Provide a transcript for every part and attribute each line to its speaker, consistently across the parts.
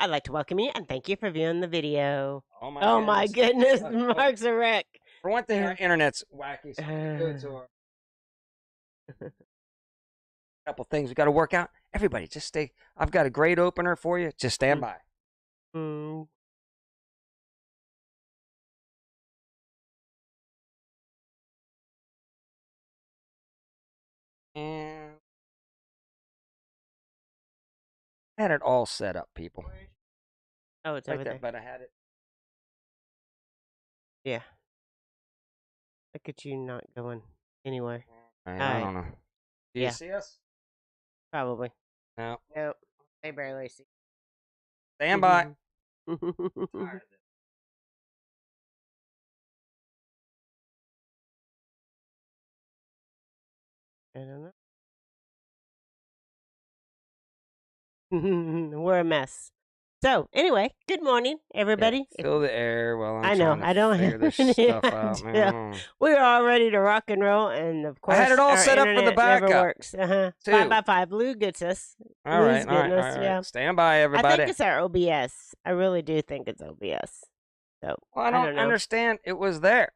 Speaker 1: I'd like to welcome you and thank you for viewing the video.
Speaker 2: Oh
Speaker 1: Oh my goodness,
Speaker 2: Look,
Speaker 1: Mark's a wreck.
Speaker 2: for one thing, our internet's wacky. So go to our couple things we got to work out. Everybody, just stay. I've got a great opener for you. Just stand by.
Speaker 1: Mm.
Speaker 2: And I had it all set up, people.
Speaker 1: Oh, it's
Speaker 2: Like
Speaker 1: over
Speaker 2: that,
Speaker 1: there.
Speaker 2: but I had it.
Speaker 1: Yeah. Look at you not going anywhere.
Speaker 2: I don't know. Do you see us?
Speaker 1: Probably.
Speaker 2: No.
Speaker 1: Nope. They barely see.
Speaker 2: Stand by.
Speaker 1: I don't know. We're a mess. So, anyway, good morning, everybody.
Speaker 2: Yeah, fill the air while I'm
Speaker 1: I know,
Speaker 2: trying to
Speaker 1: I don't
Speaker 2: figure this
Speaker 1: have any
Speaker 2: stuff out, man.
Speaker 1: We're all ready to rock and roll, and of course,
Speaker 2: I had it all
Speaker 1: our
Speaker 2: set up for the
Speaker 1: internet never
Speaker 2: backup.
Speaker 1: works. 5
Speaker 2: Too.
Speaker 1: by 5 Lou gets us.
Speaker 2: All
Speaker 1: Lou's
Speaker 2: right, all right,
Speaker 1: getting
Speaker 2: all
Speaker 1: us,
Speaker 2: right.
Speaker 1: yeah.
Speaker 2: Stand by,
Speaker 1: I
Speaker 2: everybody.
Speaker 1: think it's our OBS. I really do think it's OBS. So
Speaker 2: Well, I don't
Speaker 1: know.
Speaker 2: understand. It was there.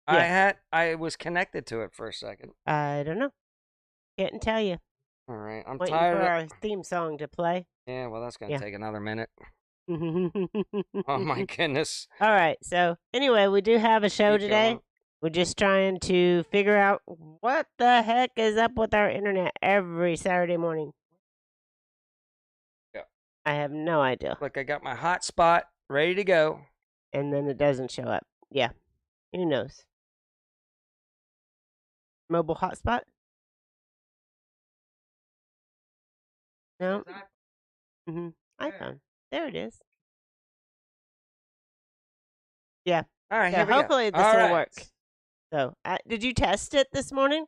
Speaker 1: Yeah.
Speaker 2: I was connected to it for a second.
Speaker 1: I don't know. Can't tell you.
Speaker 2: All right, I'm
Speaker 1: Waiting
Speaker 2: tired
Speaker 1: for
Speaker 2: of
Speaker 1: our theme song to play.
Speaker 2: Yeah, well, that's gonna
Speaker 1: Yeah.
Speaker 2: take another minute.
Speaker 1: Oh
Speaker 2: Oh my goodness.
Speaker 1: All right. So anyway, we do have a show
Speaker 2: Keep
Speaker 1: today.
Speaker 2: going.
Speaker 1: We're just trying to figure out what the heck is up with our internet every Saturday morning.
Speaker 2: Yeah.
Speaker 1: I have no idea.
Speaker 2: Look, I got my hotspot ready to go.
Speaker 1: And then it doesn't show up. Yeah. Who knows? Mobile hotspot? No. iPhone. There it is. Yeah.
Speaker 2: All right,
Speaker 1: So
Speaker 2: here we
Speaker 1: hopefully
Speaker 2: go.
Speaker 1: this
Speaker 2: All
Speaker 1: will
Speaker 2: right.
Speaker 1: work. So, did you test it this morning?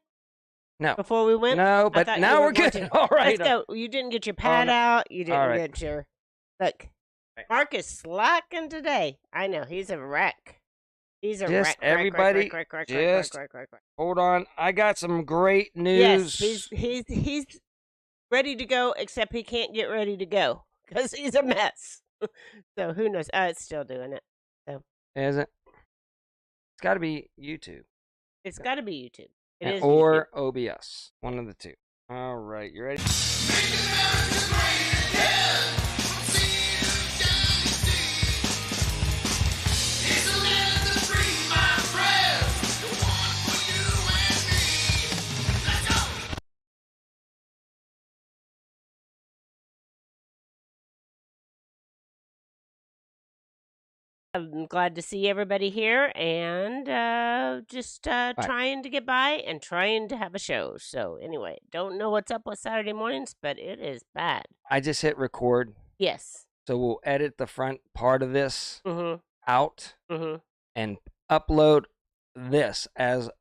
Speaker 2: No.
Speaker 1: Before we went?
Speaker 2: No, but now we're good. All right.
Speaker 1: Let's go. You didn't get your pad out. You didn't get your... Look. Mark is slacking today. I know. He's a wreck. He's a wreck.
Speaker 2: Everybody, hold on. I got some great news.
Speaker 1: Yes, he's ready to go, except he can't get ready to go because he's a mess. So who knows? It's still doing it. So
Speaker 2: is it? It's got to be YouTube.
Speaker 1: It's got to be YouTube. It is
Speaker 2: or
Speaker 1: YouTube.
Speaker 2: OBS. One of the two. All right, you ready?
Speaker 1: I'm glad to see everybody here and just trying to get by and trying to have a show. So anyway, don't know what's up with Saturday mornings, but it is bad.
Speaker 2: I just hit record.
Speaker 1: Yes.
Speaker 2: So we'll edit the front part of this out
Speaker 1: and
Speaker 2: upload this as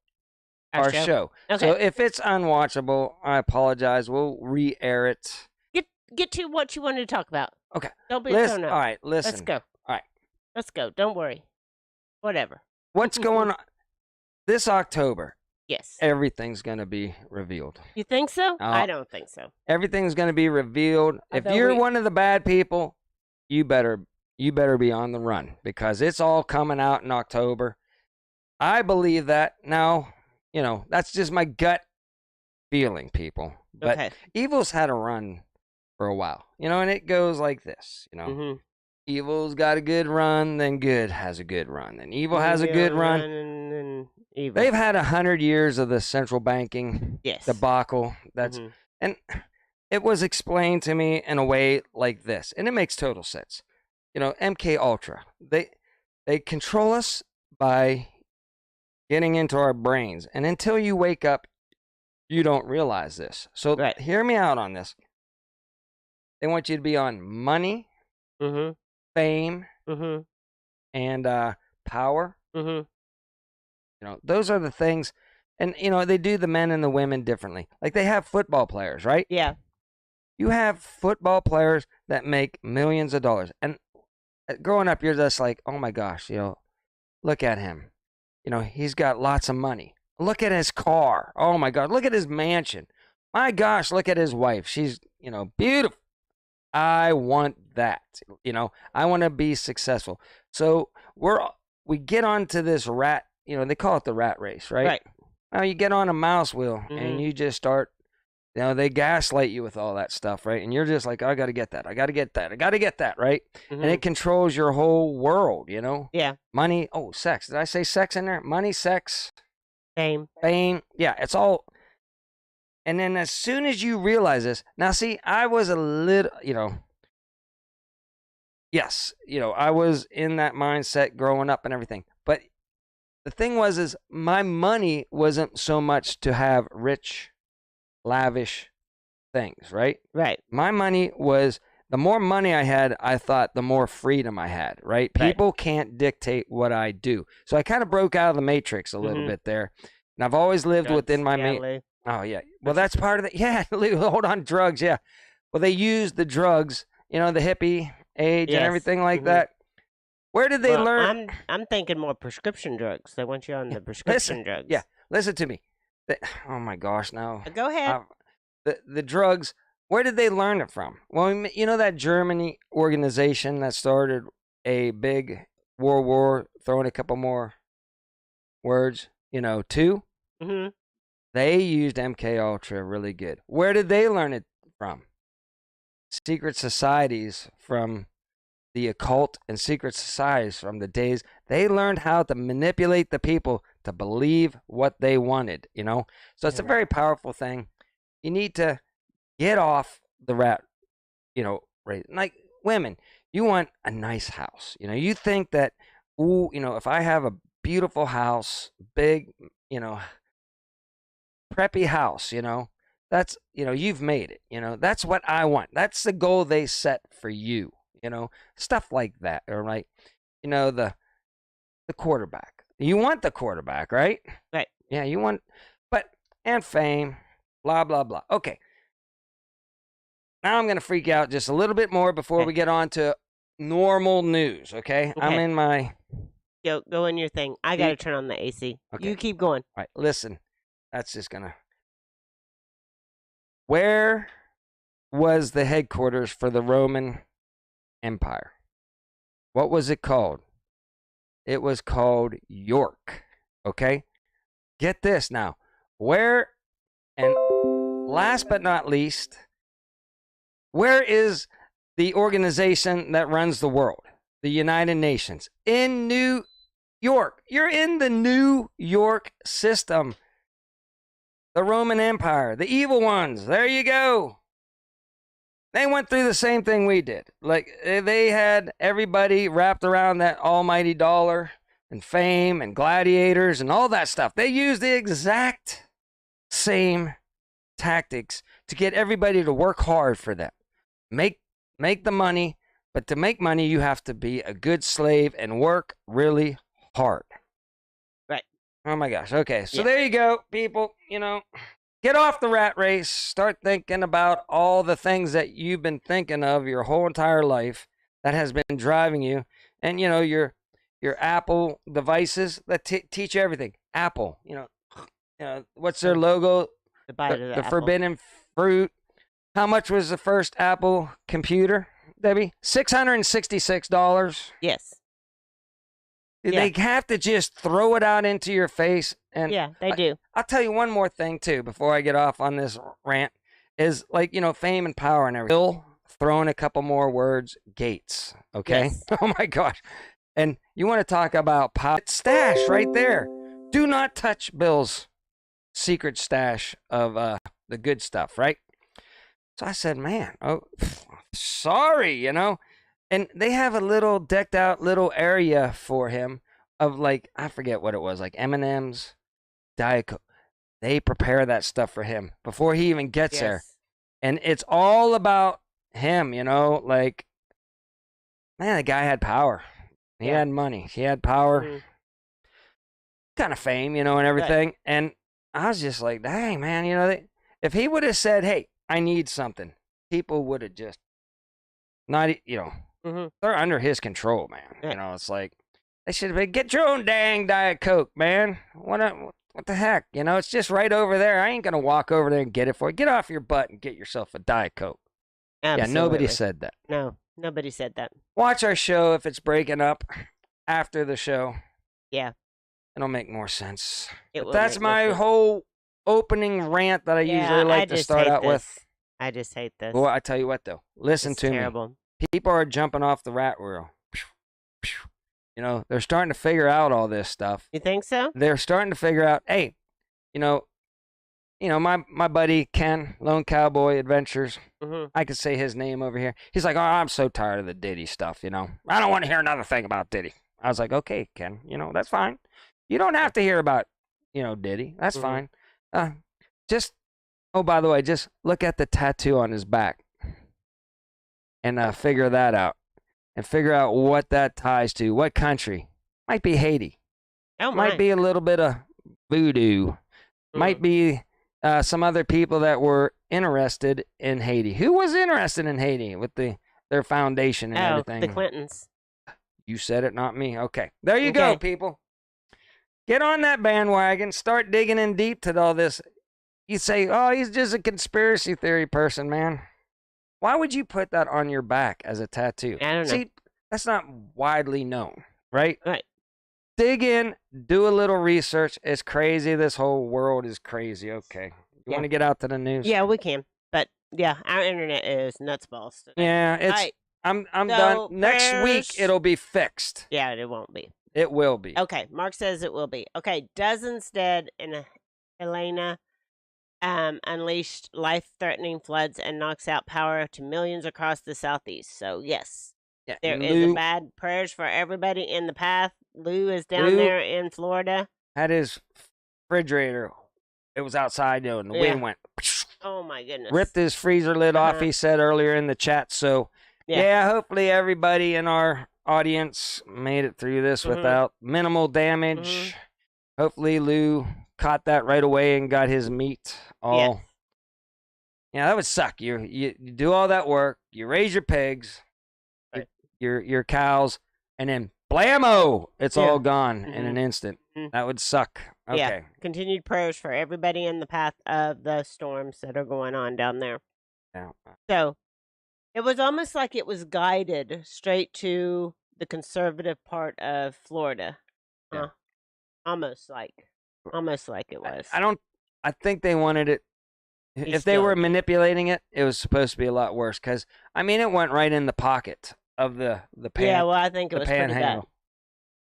Speaker 2: our show.
Speaker 1: Okay.
Speaker 2: So if it's unwatchable, I apologize. We'll re-air it.
Speaker 1: Get to what you wanted to talk about.
Speaker 2: Okay.
Speaker 1: Don't be thrown up.
Speaker 2: All right, listen.
Speaker 1: Let's go.
Speaker 2: All right.
Speaker 1: Let's go. Don't worry. Whatever.
Speaker 2: What's going on this October?
Speaker 1: Yes.
Speaker 2: Everything's going to be revealed.
Speaker 1: You think so? I don't think so.
Speaker 2: Everything's going to be revealed. If you're one of the bad people, you better be on the run because it's all coming out in October. I believe that. Now, that's just my gut feeling, people. But evil's had a run for a while, and it goes like this, Evil's got a good run, then good has a good run, then evil has a good run.
Speaker 1: And evil.
Speaker 2: They've had 100 years of the central banking debacle. And it was explained to me in a way like this, and it makes total sense. MK Ultra, they control us by getting into our brains, and until you wake up, you don't realize this. So hear me out on this. They want you to be on money, fame, and power. Those are the things. And, they do the men and the women differently. Like they have football players, right?
Speaker 1: Yeah.
Speaker 2: You have football players that make millions of dollars. And growing up, you're just like, oh my gosh, look at him. He's got lots of money. Look at his car. Oh my God. Look at his mansion. My gosh, look at his wife. She's, beautiful. I want that. I want to be successful. So we get onto this rat, they call it the rat race, right?
Speaker 1: Right.
Speaker 2: Now you get on a mouse wheel and you just start, they gaslight you with all that stuff, right? And you're just like, I got to get that. I got to get that. I got to get that, right? And it controls your whole world,
Speaker 1: Yeah.
Speaker 2: Money. Oh, sex. Did I say sex in there? Money, sex.
Speaker 1: Fame.
Speaker 2: Yeah, it's all. And then as soon as you realize this, now see, I was a little, yes, I was in that mindset growing up and everything. But the thing is my money wasn't so much to have rich, lavish things, right?
Speaker 1: Right.
Speaker 2: My money was, the more money I had, I thought the more freedom I had, right? People can't dictate what I do. So I kind of broke out of the matrix a little bit there. And I've always lived within my Oh, yeah. Well, that's part of it. Yeah, hold on, drugs, yeah. Well, they used the drugs, the hippie age and everything like that. Where did they learn?
Speaker 1: I'm thinking more prescription drugs. They want you on the prescription drugs.
Speaker 2: Yeah, listen to me. Oh, my gosh, now.
Speaker 1: Go ahead.
Speaker 2: The drugs, where did they learn it from? Well, that Germany organization that started a big World War, throwing a couple more words, two?
Speaker 1: Mm-hmm.
Speaker 2: They used MK Ultra really good. Where did they learn it from? Secret societies from the occult and secret societies from the days. They learned how to manipulate the people to believe what they wanted, So it's a very powerful thing. You need to get off the rat, race. Like women, you want a nice house. You think that, if I have a beautiful house, big, preppy house, that's, you've made it, that's what I want. That's the goal they set for you, stuff like that. Or like, the quarterback. You want the quarterback, right?
Speaker 1: Right.
Speaker 2: Yeah, you want, and fame, blah, blah, blah. Okay. Now I'm going to freak out just a little bit more before we get on to normal news, okay? I'm in my...
Speaker 1: Go in your thing. I got to turn on the AC. Okay. You keep going.
Speaker 2: All right, listen. That's just going to... Where was the headquarters for the Roman Empire? What was it called? It was called York, okay? Get this now. Where, and last but not least, where is the organization that runs the world? The United Nations. In New York. You're in the New York system. The Roman Empire. The evil ones. There you go. They went through the same thing we did. Like, they had everybody wrapped around that almighty dollar and fame and gladiators and all that stuff. They used the exact same tactics to get everybody to work hard for them. Make the money, but to make money, you have to be a good slave and work really hard.
Speaker 1: Right.
Speaker 2: Oh my gosh. Okay. So there you go, people. Get off the rat race. Start thinking about all the things that you've been thinking of your whole entire life that has been driving you. And, your Apple devices that teach you everything. Apple, what's their logo? The forbidden fruit. How much was the first Apple computer, Debbie? $666.
Speaker 1: Yes.
Speaker 2: They have to just throw it out into your face. And
Speaker 1: yeah, they do.
Speaker 2: I'll tell you one more thing, too, before I get off on this rant, is like, fame and power and everything. Bill throwing a couple more words, Gates, okay? Yes. Oh, my gosh. And you want to talk about power. Stash right there. Do not touch Bill's secret stash of the good stuff, right? So I said, man, sorry, And they have a little decked out little area for him of like, I forget what it was, like M&M's, Diet Coke. They prepare that stuff for him before he even gets there. And it's all about him, like, man, the guy had power. He had money. He had power. Kind of fame, and everything. Right. And I was just like, dang, man, if he would have said, hey, I need something, people would have just not, they're under his control, man.
Speaker 1: Yeah.
Speaker 2: It's like, they should have been, get your own dang Diet Coke, man. What the heck? It's just right over there. I ain't going to walk over there and get it for you. Get off your butt and get yourself a Diet Coke.
Speaker 1: Absolutely.
Speaker 2: Yeah, nobody said that.
Speaker 1: No, nobody said that.
Speaker 2: Watch our show if it's breaking up after the show.
Speaker 1: Yeah.
Speaker 2: It'll make more sense.
Speaker 1: But
Speaker 2: that's my whole opening rant that I usually like to start out with.
Speaker 1: I just hate this.
Speaker 2: Well, I tell you what, though. Listen to me. People are jumping off the rat wheel. You know, they're starting to figure out all this stuff.
Speaker 1: You think so?
Speaker 2: They're starting to figure out, hey, you know, my buddy Ken, Lone Cowboy Adventures. I could say his name over here. He's like, oh, I'm so tired of the Diddy stuff, you know. I don't want to hear another thing about Diddy. I was like, okay, Ken, you know, that's fine. You don't have to hear about, you know, Diddy. That's fine. Just, oh, by the way, just look at the tattoo on his back and figure that out. And figure out what that ties to. What country? Might be Haiti.
Speaker 1: Oh, my.
Speaker 2: Might be a little bit of voodoo. Might be some other people that were interested in Haiti. Who was interested in Haiti with their foundation and everything?
Speaker 1: The Clintons.
Speaker 2: You said it, not me. Okay. There you go, people. Get on that bandwagon. Start digging in deep to all this. You say, oh, he's just a conspiracy theory person, man. Why would you put that on your back as a tattoo?
Speaker 1: I don't know.
Speaker 2: See, that's not widely known, right?
Speaker 1: Right.
Speaker 2: Dig in, do a little research. It's crazy. This whole world is crazy. Okay. You want to get out to the news?
Speaker 1: Yeah, we can. But yeah, our internet is nutsballs today.
Speaker 2: Yeah, I'm done. Next week it'll be fixed.
Speaker 1: Yeah, it won't be.
Speaker 2: It will be.
Speaker 1: Okay, Mark says it will be. Okay, dozens dead in Helena. Unleashed life-threatening floods and knocks out power to millions across the southeast. So yes, there is a bad prayers for everybody in the path. Lou is down there in Florida.
Speaker 2: Had his refrigerator. It was outside, you know, and the wind went.
Speaker 1: Oh my goodness!
Speaker 2: Ripped his freezer lid off. He said earlier in the chat. So yeah, hopefully everybody in our audience made it through this without minimal damage. Hopefully Lou caught that right away and got his meat all. Yeah, that would suck. You do all that work, you raise your pigs, your cows, and then blammo, it's all gone in an instant. That would suck. Okay.
Speaker 1: Yeah. Continued prayers for everybody in the path of the storms that are going on down there.
Speaker 2: Yeah.
Speaker 1: So it was almost like it was guided straight to the conservative part of Florida.
Speaker 2: Yeah.
Speaker 1: Almost like it was.
Speaker 2: I think they wanted it. If they were manipulating it, it was supposed to be a lot worse. Because, I mean, it went right in the pocket of the pan.
Speaker 1: Yeah, well, I think it was pretty bad.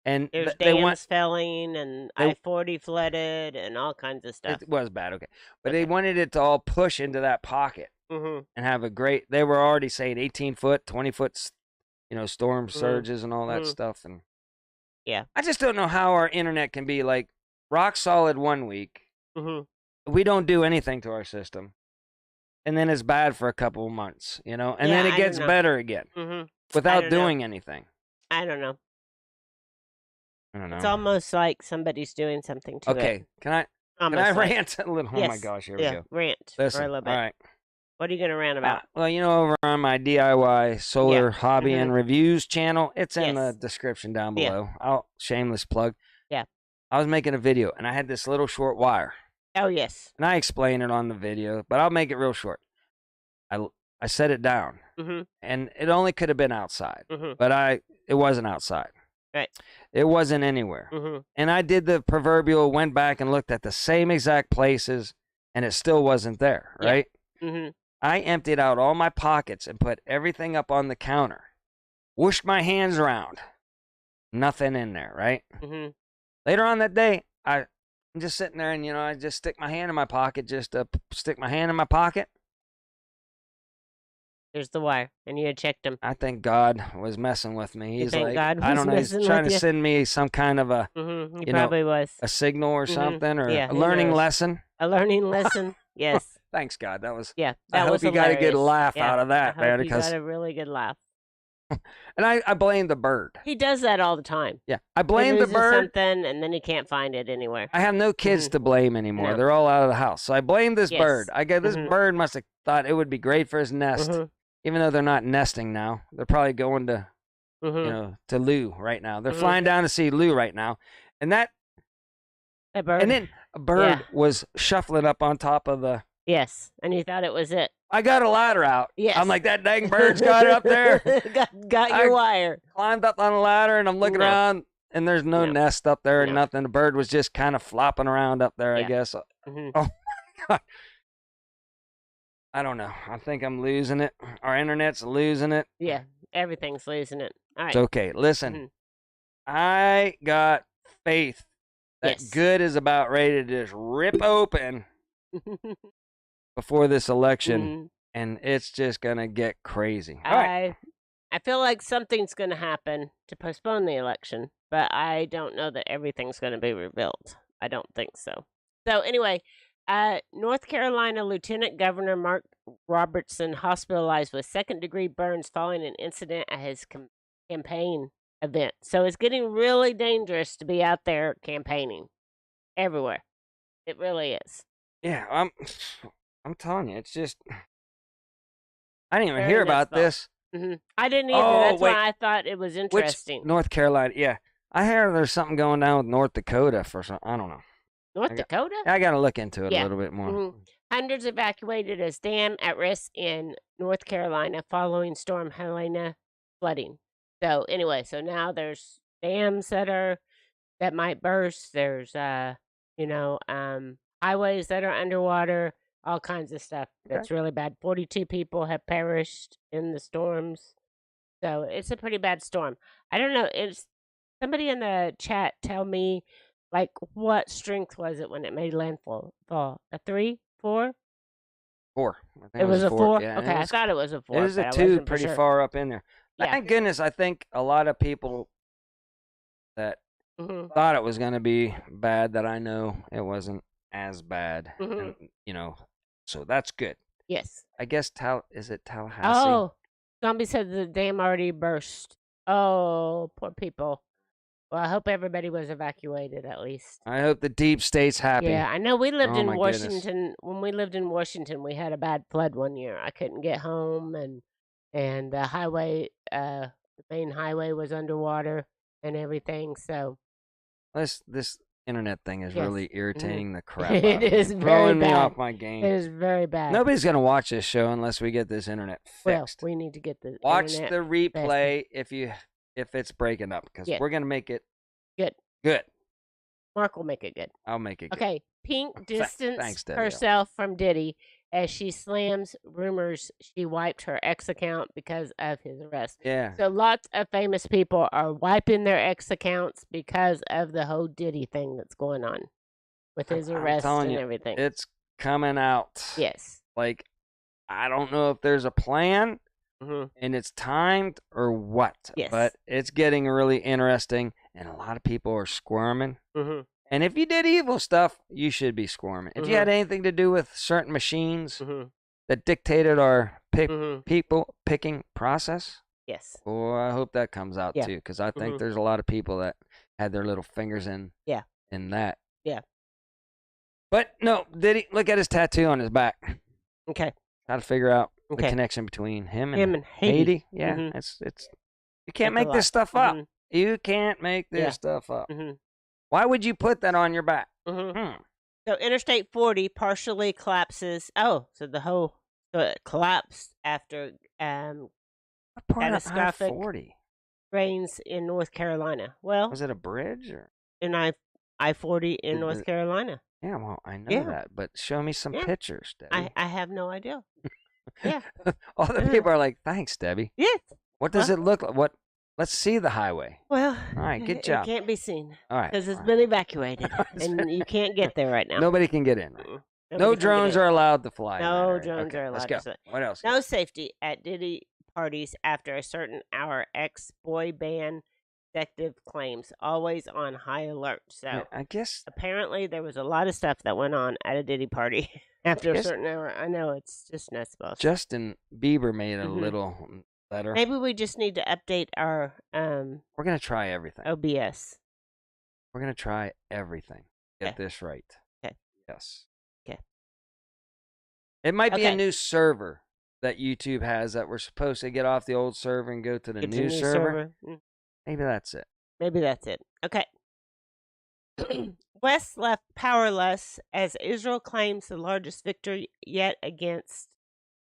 Speaker 2: And
Speaker 1: there's dams felling and I-40 flooded and all kinds of stuff.
Speaker 2: It was bad, okay. But they wanted it to all push into that pocket and have a great, they were already saying 18-foot, 20-foot, you know, storm surges and all that stuff. And
Speaker 1: yeah.
Speaker 2: I just don't know how our internet can be like rock solid 1 week. We don't do anything to our system. And then it's bad for a couple of months, you know? And then it gets better again without doing anything.
Speaker 1: I don't know.
Speaker 2: I don't know.
Speaker 1: It's almost like somebody's doing something to it.
Speaker 2: Okay, can I rant a little? Oh my gosh, here we go.
Speaker 1: Rant for a little bit.
Speaker 2: All right.
Speaker 1: What are you going to rant about?
Speaker 2: Well, you know, over on my DIY solar hobby and reviews channel, it's in the description down below. Shameless plug.
Speaker 1: Yeah.
Speaker 2: I was making a video, and I had this little short wire.
Speaker 1: Oh, yes.
Speaker 2: And I explain it on the video, but I'll make it real short. I set it down, and it only could have been outside, but it wasn't outside.
Speaker 1: Right.
Speaker 2: It wasn't anywhere. And I did the proverbial, went back and looked at the same exact places, and it still wasn't there, right? I emptied out all my pockets and put everything up on the counter. Whooshed my hands around. Nothing in there, right? Later on that day, I'm just sitting there and, you know, I just stick my hand in my pocket, stick my hand in my pocket.
Speaker 1: There's the wire, and you had checked him.
Speaker 2: I think God was messing with me. He's like,
Speaker 1: God was
Speaker 2: I don't know, he's trying to send me some kind of a,
Speaker 1: he probably was.
Speaker 2: A signal or something, or a learning lesson.
Speaker 1: A learning lesson, yes.
Speaker 2: Thanks, God. That was,
Speaker 1: that
Speaker 2: I hope
Speaker 1: was
Speaker 2: you got a good laugh out of that,
Speaker 1: man.
Speaker 2: Because
Speaker 1: you got a really good laugh.
Speaker 2: And I blame the bird.
Speaker 1: He does that all the time.
Speaker 2: Yeah, I blame the bird.
Speaker 1: Something, and then he can't find it anywhere.
Speaker 2: I have no kids to blame anymore. No. They're all out of the house. So I blame this bird. I guess this bird must have thought it would be great for his nest. Even though they're not nesting now. They're probably going to, you know, to Lou right now. They're flying down to see Lou right now. And that bird. And then a bird was shuffling up on top of the.
Speaker 1: Yes, and he thought it was it.
Speaker 2: I got a ladder out.
Speaker 1: Yes.
Speaker 2: I'm like, that dang bird's got it up there.
Speaker 1: got your wire.
Speaker 2: Climbed up on the ladder, and I'm looking around, and there's no nest up there or nothing. The bird was just kind of flopping around up there, I guess. Mm-hmm. Oh, my God. I don't know. I think I'm losing it. Our internet's losing it.
Speaker 1: Yeah, everything's losing it. All right.
Speaker 2: It's okay. Listen, I got faith that good is about ready to just rip open before this election, and it's just going to get crazy. All right.
Speaker 1: I feel like something's going to happen to postpone the election, but I don't know that everything's going to be revealed. I don't think so. So anyway, North Carolina Lieutenant Governor Mark Robertson hospitalized with second-degree burns following an incident at his campaign event. So it's getting really dangerous to be out there campaigning everywhere. It really is.
Speaker 2: Yeah, I'm telling you, it's just I didn't even hear about this.
Speaker 1: Mm-hmm. I didn't either. That's why I thought it was interesting.
Speaker 2: North Carolina, yeah. I hear there's something going down with North Dakota for some. I don't know.
Speaker 1: North Dakota?
Speaker 2: I got to look into it a little bit more.
Speaker 1: Mm-hmm. Hundreds evacuated as dam at risk in North Carolina following Storm Helena flooding. So anyway, now there's dams that might burst. There's highways that are underwater. All kinds of stuff. That's really bad. 42 people have perished in the storms. So it's a pretty bad storm. I don't know. It's somebody in the chat tell me, like, what strength was it when it made landfall? A 3, 4?
Speaker 2: 4.
Speaker 1: It was a 4?
Speaker 2: Yeah,
Speaker 1: okay, I thought it was a 4.
Speaker 2: It was a 2 pretty far up in there.
Speaker 1: Yeah.
Speaker 2: Thank goodness, I think a lot of people that thought it was going to be bad that I know it wasn't as bad. And, so that's good.
Speaker 1: Yes.
Speaker 2: I guess is it Tallahassee?
Speaker 1: Oh, Zombie said the dam already burst. Oh, poor people. Well, I hope everybody was evacuated at least.
Speaker 2: I hope the deep state's happy.
Speaker 1: Yeah, I know we lived in Washington.
Speaker 2: Goodness.
Speaker 1: When we lived in Washington, we had a bad flood one year. I couldn't get home, and the highway, the main highway was underwater and everything. So
Speaker 2: this internet thing is really irritating the crap out of
Speaker 1: me. It is
Speaker 2: throwing
Speaker 1: very
Speaker 2: me
Speaker 1: bad.
Speaker 2: off my game.
Speaker 1: It is very bad.
Speaker 2: Nobody's gonna watch this show unless we get this internet fixed.
Speaker 1: Well, we need to get the
Speaker 2: watch
Speaker 1: internet
Speaker 2: the replay
Speaker 1: fixed.
Speaker 2: if it's breaking up, because we're gonna make it
Speaker 1: good. Mark will make it good.
Speaker 2: I'll make it good.
Speaker 1: Okay, Pink distanced
Speaker 2: Thanks,
Speaker 1: herself from Diddy as she slams rumors she wiped her ex account because of his arrest.
Speaker 2: Yeah.
Speaker 1: So lots of famous people are wiping their ex accounts because of the whole Diddy thing that's going on with his arrest and everything.
Speaker 2: It's coming out.
Speaker 1: Yes.
Speaker 2: Like, I don't know if there's a plan and it's timed or what.
Speaker 1: Yes.
Speaker 2: But it's getting really interesting, and a lot of people are squirming. And if you did evil stuff, you should be squirming. If you had anything to do with certain machines that dictated our people picking process,
Speaker 1: yes.
Speaker 2: Oh, I hope that comes out too, because I think there's a lot of people that had their little fingers in that.
Speaker 1: Yeah.
Speaker 2: But no, Diddy, look at his tattoo on his back.
Speaker 1: Okay.
Speaker 2: Got to figure out the connection between him and Haiti. Yeah, it's you can't make this stuff up. You can't make this stuff up. Why would you put that on your back?
Speaker 1: So Interstate 40 partially collapses. Oh, so it collapsed after catastrophic rains in North Carolina. Well,
Speaker 2: was it a bridge or
Speaker 1: in I-40 in North Carolina?
Speaker 2: Yeah, well, I know that, but show me some pictures, Debbie.
Speaker 1: I have no idea. Yeah.
Speaker 2: All the people are like, "Thanks, Debbie."
Speaker 1: Yes.
Speaker 2: What does it look like? What? Let's see the highway.
Speaker 1: Well,
Speaker 2: all right, good job.
Speaker 1: It can't be seen.
Speaker 2: All right,
Speaker 1: because it's been evacuated, and you can't get there right now.
Speaker 2: Nobody can get in. No drones are allowed to fly.
Speaker 1: No drones are allowed.
Speaker 2: Let's go. What else?
Speaker 1: No safety at Diddy parties after a certain hour. Ex-boy band detective claims always on high alert. So
Speaker 2: yeah, I guess
Speaker 1: apparently there was a lot of stuff that went on at a Diddy party after a certain hour. I know, it's just nuts.
Speaker 2: Justin Bieber made a little letter.
Speaker 1: Maybe we just need to update our
Speaker 2: we're gonna try everything.
Speaker 1: OBS.
Speaker 2: We're gonna try everything. Get this right.
Speaker 1: Okay.
Speaker 2: Yes.
Speaker 1: Okay.
Speaker 2: It might be a new server that YouTube has that we're supposed to get off the old server and go to the new server. Maybe that's it.
Speaker 1: Maybe that's it. Okay. West left powerless as Israel claims the largest victory yet against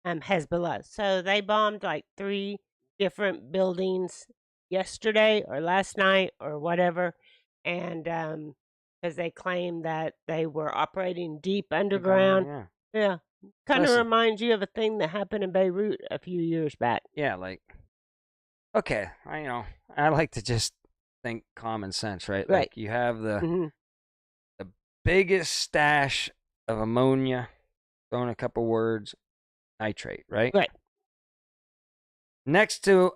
Speaker 1: Hezbollah. So they bombed like 3 different buildings yesterday or last night or whatever, and because they claim that they were operating deep underground. Yeah, kind of reminds you of a thing that happened in Beirut a few years back.
Speaker 2: Yeah, like, okay, I like to just think common sense, right?
Speaker 1: Right.
Speaker 2: Like you have the biggest stash of ammonia, throwing a couple words, nitrate, right?
Speaker 1: Right.
Speaker 2: Next to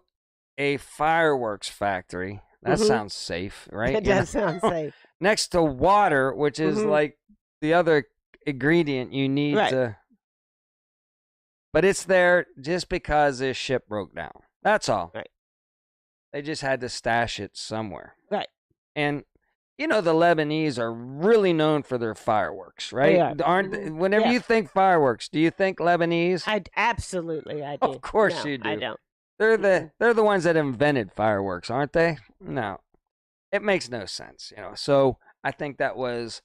Speaker 2: a fireworks factory. That sounds safe, right?
Speaker 1: It does sound safe.
Speaker 2: Next to water, which is like the other ingredient you need to. But it's there just because this ship broke down. That's all.
Speaker 1: Right.
Speaker 2: They just had to stash it somewhere.
Speaker 1: Right.
Speaker 2: And the Lebanese are really known for their fireworks, right? Whenever you think fireworks, do you think Lebanese?
Speaker 1: Absolutely, I do.
Speaker 2: Of course you do.
Speaker 1: I don't.
Speaker 2: They're the ones that invented fireworks, aren't they? No, it makes no sense, So I think that was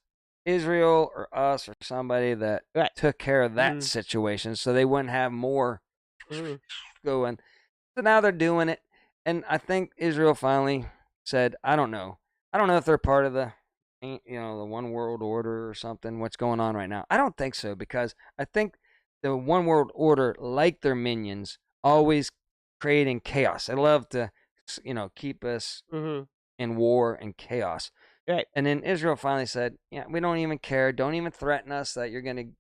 Speaker 2: Israel or us or somebody that took care of that situation, so they wouldn't have more going. So now they're doing it, and I think Israel finally said, I don't know if they're part of the one world order or something. What's going on right now? I don't think so, because I think the one world order, like their minions, always creating chaos. They love to, keep us in war and chaos.
Speaker 1: Right.
Speaker 2: And then Israel finally said, yeah, we don't even care. Don't even threaten us that you're going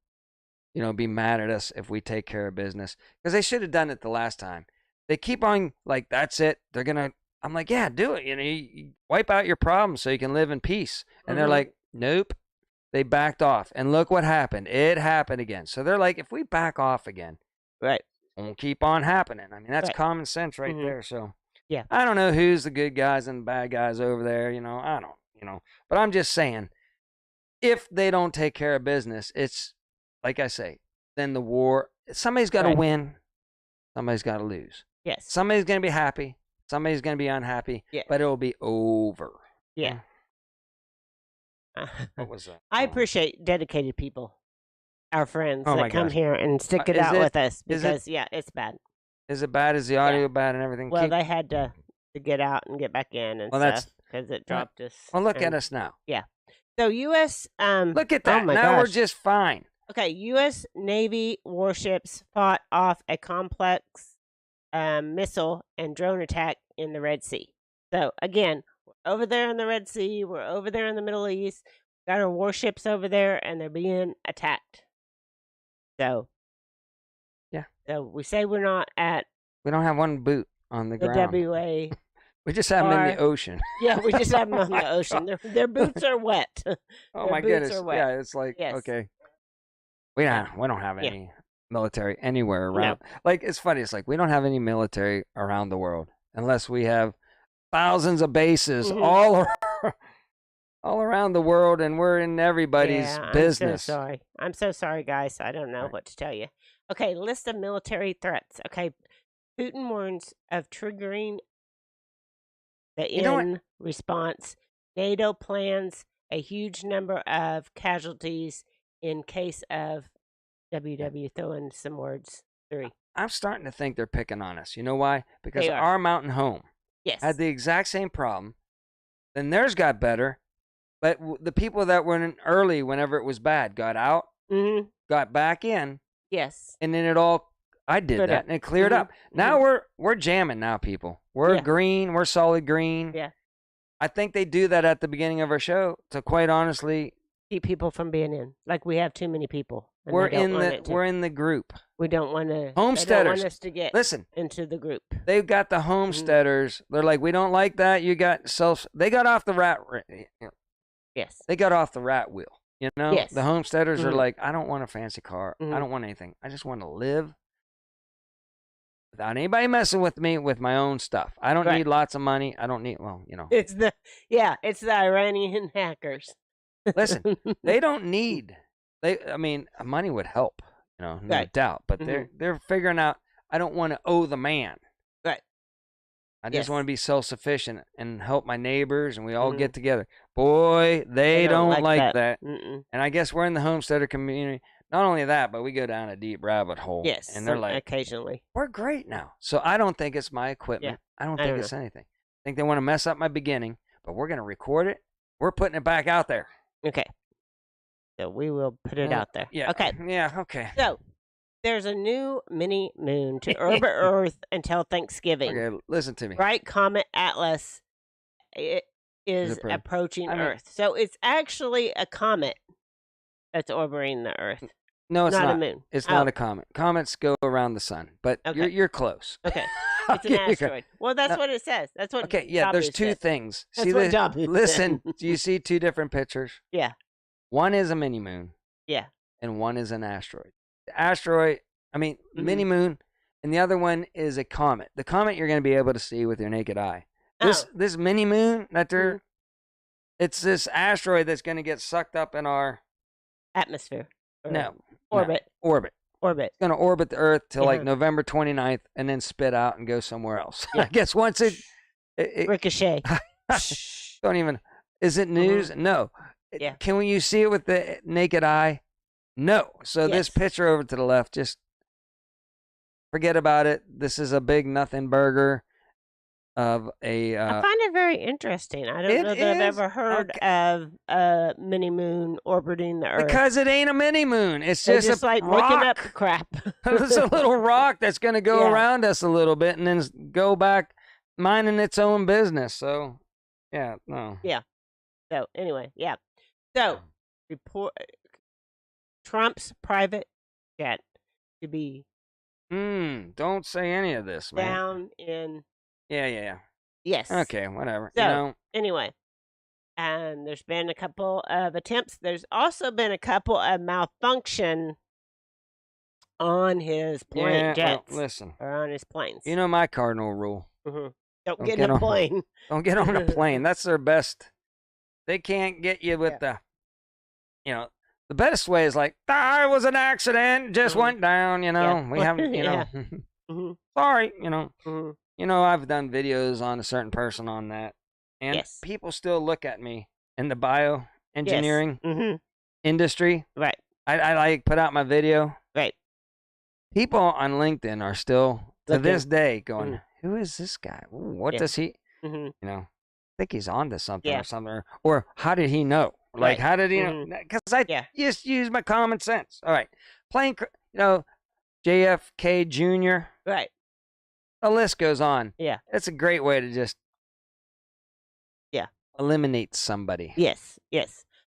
Speaker 2: to, be mad at us if we take care of business. Because they should have done it the last time. They keep on like, that's it. They're going to, I'm like, yeah, do it. You wipe out your problems so you can live in peace. And they're like, nope. They backed off. And look what happened. It happened again. So they're like, if we back off again,
Speaker 1: right,
Speaker 2: won't keep on happening. I mean, that's common sense right there. So
Speaker 1: yeah,
Speaker 2: I don't know who's the good guys and the bad guys over there. I don't, but I'm just saying, if they don't take care of business, it's like I say, then the war, somebody's got to win. Somebody's got to lose.
Speaker 1: Yes.
Speaker 2: Somebody's going to be happy. Somebody's going to be unhappy, but it'll be over.
Speaker 1: Yeah.
Speaker 2: What was that?
Speaker 1: I appreciate dedicated people, our friends that come here and stick it out with us, because it's bad.
Speaker 2: Is it bad? Is the audio bad and everything?
Speaker 1: Well, they had to get out and get back in and stuff because it dropped us.
Speaker 2: Well, look at us now.
Speaker 1: Yeah. So U.S.
Speaker 2: Look at that. Now we're just fine.
Speaker 1: Okay. U.S. Navy warships fought off a complex missile and drone attack in the Red Sea. So again, we're over there in the Red Sea. We're over there in the Middle East. We got our warships over there, and they're being attacked. So
Speaker 2: yeah.
Speaker 1: So we say we're not at.
Speaker 2: We don't have one boot on the ground.
Speaker 1: WA.
Speaker 2: We just have them in the ocean.
Speaker 1: Yeah, we just have them on the ocean. Their boots are wet.
Speaker 2: Oh my goodness! Yeah, it's like okay. We don't have any military anywhere around. No. Like, it's funny. It's like we don't have any military around the world unless we have thousands of bases all around the world, and we're in everybody's business.
Speaker 1: I'm so sorry, guys. I don't know what to tell you. Okay, list of military threats. Okay, Putin warns of triggering the response. NATO plans a huge number of casualties in case of WW. Throw in some words. 3.
Speaker 2: I'm starting to think they're picking on us. You know why? Because our mountain home had the exact same problem. Then theirs got better, but the people that were in early whenever it was bad got out, got back in.
Speaker 1: Yes.
Speaker 2: And then I did that, and it cleared up. Now we're jamming now, people. We're green. We're solid green.
Speaker 1: Yeah.
Speaker 2: I think they do that at the beginning of our show to, quite honestly,
Speaker 1: keep people from being in. Like, we have too many people.
Speaker 2: We're in the group.
Speaker 1: We don't want to.
Speaker 2: Homesteaders.
Speaker 1: They don't want us to get into the group.
Speaker 2: They've got the homesteaders. They're like, we don't like that. You got They got off the rat.
Speaker 1: Yes.
Speaker 2: They got off the rat wheel.
Speaker 1: Yes.
Speaker 2: The homesteaders are like, I don't want a fancy car. I don't want anything. I just want to live without anybody messing with me with my own stuff. I don't need lots of money. I don't need.
Speaker 1: It's the Iranian hackers.
Speaker 2: Listen, they don't need. Money would help, no doubt. But they're figuring out. I don't want to owe the man.
Speaker 1: Right.
Speaker 2: I just want to be self-sufficient and help my neighbors, and we all get together. Boy, they don't like that. And I guess we're in the homesteader community. not only that, but we go down a deep rabbit hole.
Speaker 1: Yes,
Speaker 2: and they're like,
Speaker 1: occasionally,
Speaker 2: we're great now. So I don't think it's my equipment. I don't think it's anything. I think they want to mess up my beginning, but we're going to record it. We're putting it back out there.
Speaker 1: Okay. So we will put it out there.
Speaker 2: Yeah.
Speaker 1: Okay.
Speaker 2: Yeah. Okay.
Speaker 1: So there's a new mini moon to orbit Earth until Thanksgiving.
Speaker 2: Okay, listen to me.
Speaker 1: Bright Comet Atlas is approaching Earth. So it's actually a comet that's orbiting the Earth.
Speaker 2: No, it's not
Speaker 1: a moon.
Speaker 2: It's not a comet. Comets go around the sun, but you're close.
Speaker 1: Okay. It's an asteroid. Well, that's what it says. That's what.
Speaker 2: Okay, yeah. There's two things.
Speaker 1: That's what W
Speaker 2: listen. Do you see two different pictures?
Speaker 1: Yeah.
Speaker 2: One is a mini moon.
Speaker 1: Yeah.
Speaker 2: And one is an asteroid. The asteroid, mini moon, and the other one is a comet. The comet you're going to be able to see with your naked eye. This mini moon that it's this asteroid that's going to get sucked up in our
Speaker 1: atmosphere.
Speaker 2: Orbit. It's going to orbit the Earth till like November 29th and then spit out and go somewhere else. I guess once it
Speaker 1: ricochet.
Speaker 2: Don't even. Is it news? No.
Speaker 1: Yeah.
Speaker 2: Can you see it with the naked eye? No. So this picture over to the left, just forget about it. This is a big nothing burger of a.
Speaker 1: I find it very interesting. I don't know that I've ever heard of a mini moon orbiting the Earth.
Speaker 2: Because it ain't a mini moon. It's just
Speaker 1: like
Speaker 2: rock.
Speaker 1: looking up crap.
Speaker 2: It's a little rock that's going to go around us a little bit and then go back minding its own business. So, yeah, no.
Speaker 1: Yeah. So anyway, So Trump's private jet to be.
Speaker 2: Don't say any of this, man.
Speaker 1: Down in.
Speaker 2: Yeah.
Speaker 1: Yes.
Speaker 2: Okay, whatever.
Speaker 1: So, anyway, and there's been a couple of attempts. There's also been a couple of malfunction on his plane jets.
Speaker 2: Well, listen.
Speaker 1: Or on his planes.
Speaker 2: You know my cardinal rule.
Speaker 1: Don't get on a plane.
Speaker 2: Don't get on a plane. That's their best. They can't get you with the the best way is like, it was an accident, just went down, we haven't, sorry, I've done videos on a certain person on that, and people still look at me in the bioengineering industry.
Speaker 1: Right.
Speaker 2: I like put out my video.
Speaker 1: Right.
Speaker 2: People on LinkedIn are still, to this day, going, who is this guy? Ooh, what does he, I think he's onto something or something. Or how did he know? Like, how did he know? Because I just use my common sense. All right. Plane, JFK Jr.
Speaker 1: Right.
Speaker 2: The list goes on.
Speaker 1: Yeah.
Speaker 2: It's a great way to just eliminate somebody.
Speaker 1: Yes. All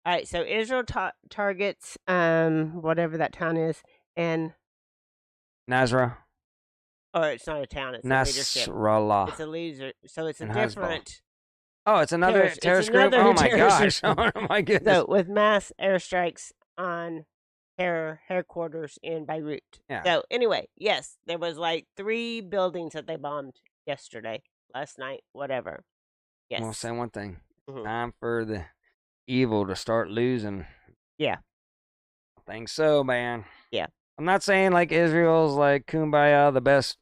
Speaker 1: right. So Israel targets whatever that town is, and
Speaker 2: Nazareth.
Speaker 1: Or it's not a town. It's
Speaker 2: Nasrallah.
Speaker 1: It's a leader. So it's a different.
Speaker 2: Oh, it's another terrorist group? Oh, my gosh. Oh, my goodness.
Speaker 1: So, with mass airstrikes on terror headquarters in Beirut.
Speaker 2: Yeah.
Speaker 1: So, anyway, yes, there was like 3 buildings that they bombed yesterday, last night, whatever. Yes.
Speaker 2: I'll say one thing. Time for the evil to start losing.
Speaker 1: Yeah.
Speaker 2: I think so, man.
Speaker 1: Yeah.
Speaker 2: I'm not saying like Israel's like kumbaya, the best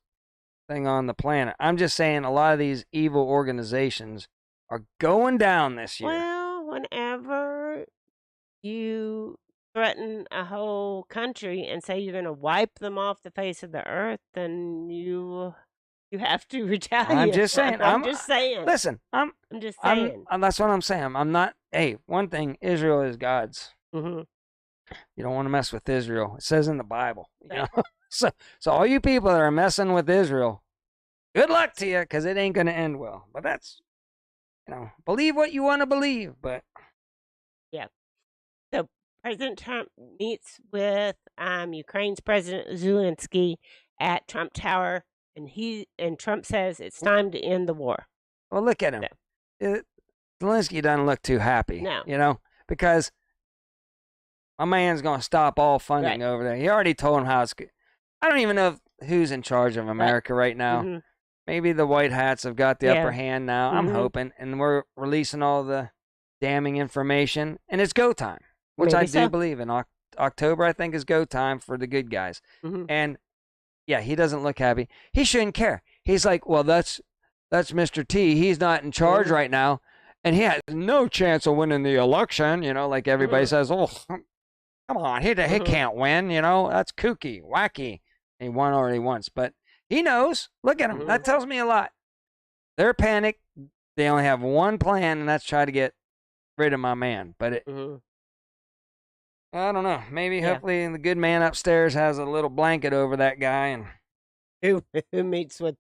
Speaker 2: thing on the planet. I'm just saying a lot of these evil organizations are going down this year.
Speaker 1: Well, whenever you threaten a whole country and say you're going to wipe them off the face of the earth, then you have to retaliate.
Speaker 2: I'm just saying.
Speaker 1: I'm just saying.
Speaker 2: Listen, I'm
Speaker 1: just saying.
Speaker 2: That's what I'm saying. I'm not. Hey, one thing, Israel is God's. You don't want to mess with Israel. It says in the Bible. So all you people that are messing with Israel, good luck to you, because it ain't going to end well. But that's. Believe what you want to believe, but
Speaker 1: So President Trump meets with Ukraine's President Zelensky at Trump Tower, and Trump says it's time to end the war.
Speaker 2: Well, look at him. Zelensky doesn't look too happy.
Speaker 1: No.
Speaker 2: Because my man's going to stop all funding over there. He already told him how it's good. I don't even know who's in charge of America right now. Maybe the white hats have got the upper hand now. I'm hoping. And we're releasing all the damning information. And it's go time, which I do believe in. October, I think, is go time for the good guys. And, he doesn't look happy. He shouldn't care. He's like, well, that's Mr. T. He's not in charge right now. And he has no chance of winning the election. Like everybody says, oh, come on, he can't win, that's kooky, wacky. He won already once, but he knows. Look at him. That tells me a lot. They're panicked. They only have one plan, and that's try to get rid of my man. But I don't know. Maybe, hopefully, the good man upstairs has a little blanket over that guy, and
Speaker 1: who meets with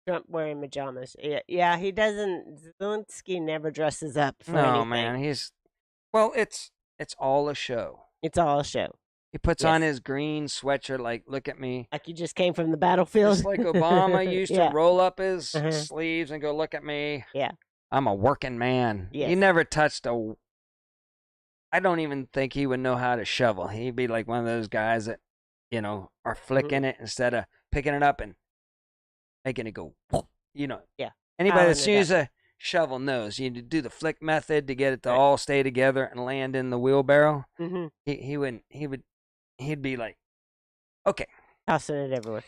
Speaker 1: Trump wearing pajamas. Yeah, he doesn't. Zelensky never dresses up for anything.
Speaker 2: No, man, it's all a show.
Speaker 1: It's all a show.
Speaker 2: He puts on his green sweatshirt, like, look at me.
Speaker 1: Like he just came from the battlefield.
Speaker 2: Just like Obama used to roll up his sleeves and go, look at me.
Speaker 1: Yeah.
Speaker 2: I'm a working man.
Speaker 1: Yes.
Speaker 2: He never touched I don't even think he would know how to shovel. He'd be like one of those guys that, are flicking it instead of picking it up and making it go,
Speaker 1: Yeah.
Speaker 2: Anybody that's used a shovel knows you do the flick method to get it to all stay together and land in the wheelbarrow. He'd be like, okay.
Speaker 1: Tossing it everywhere.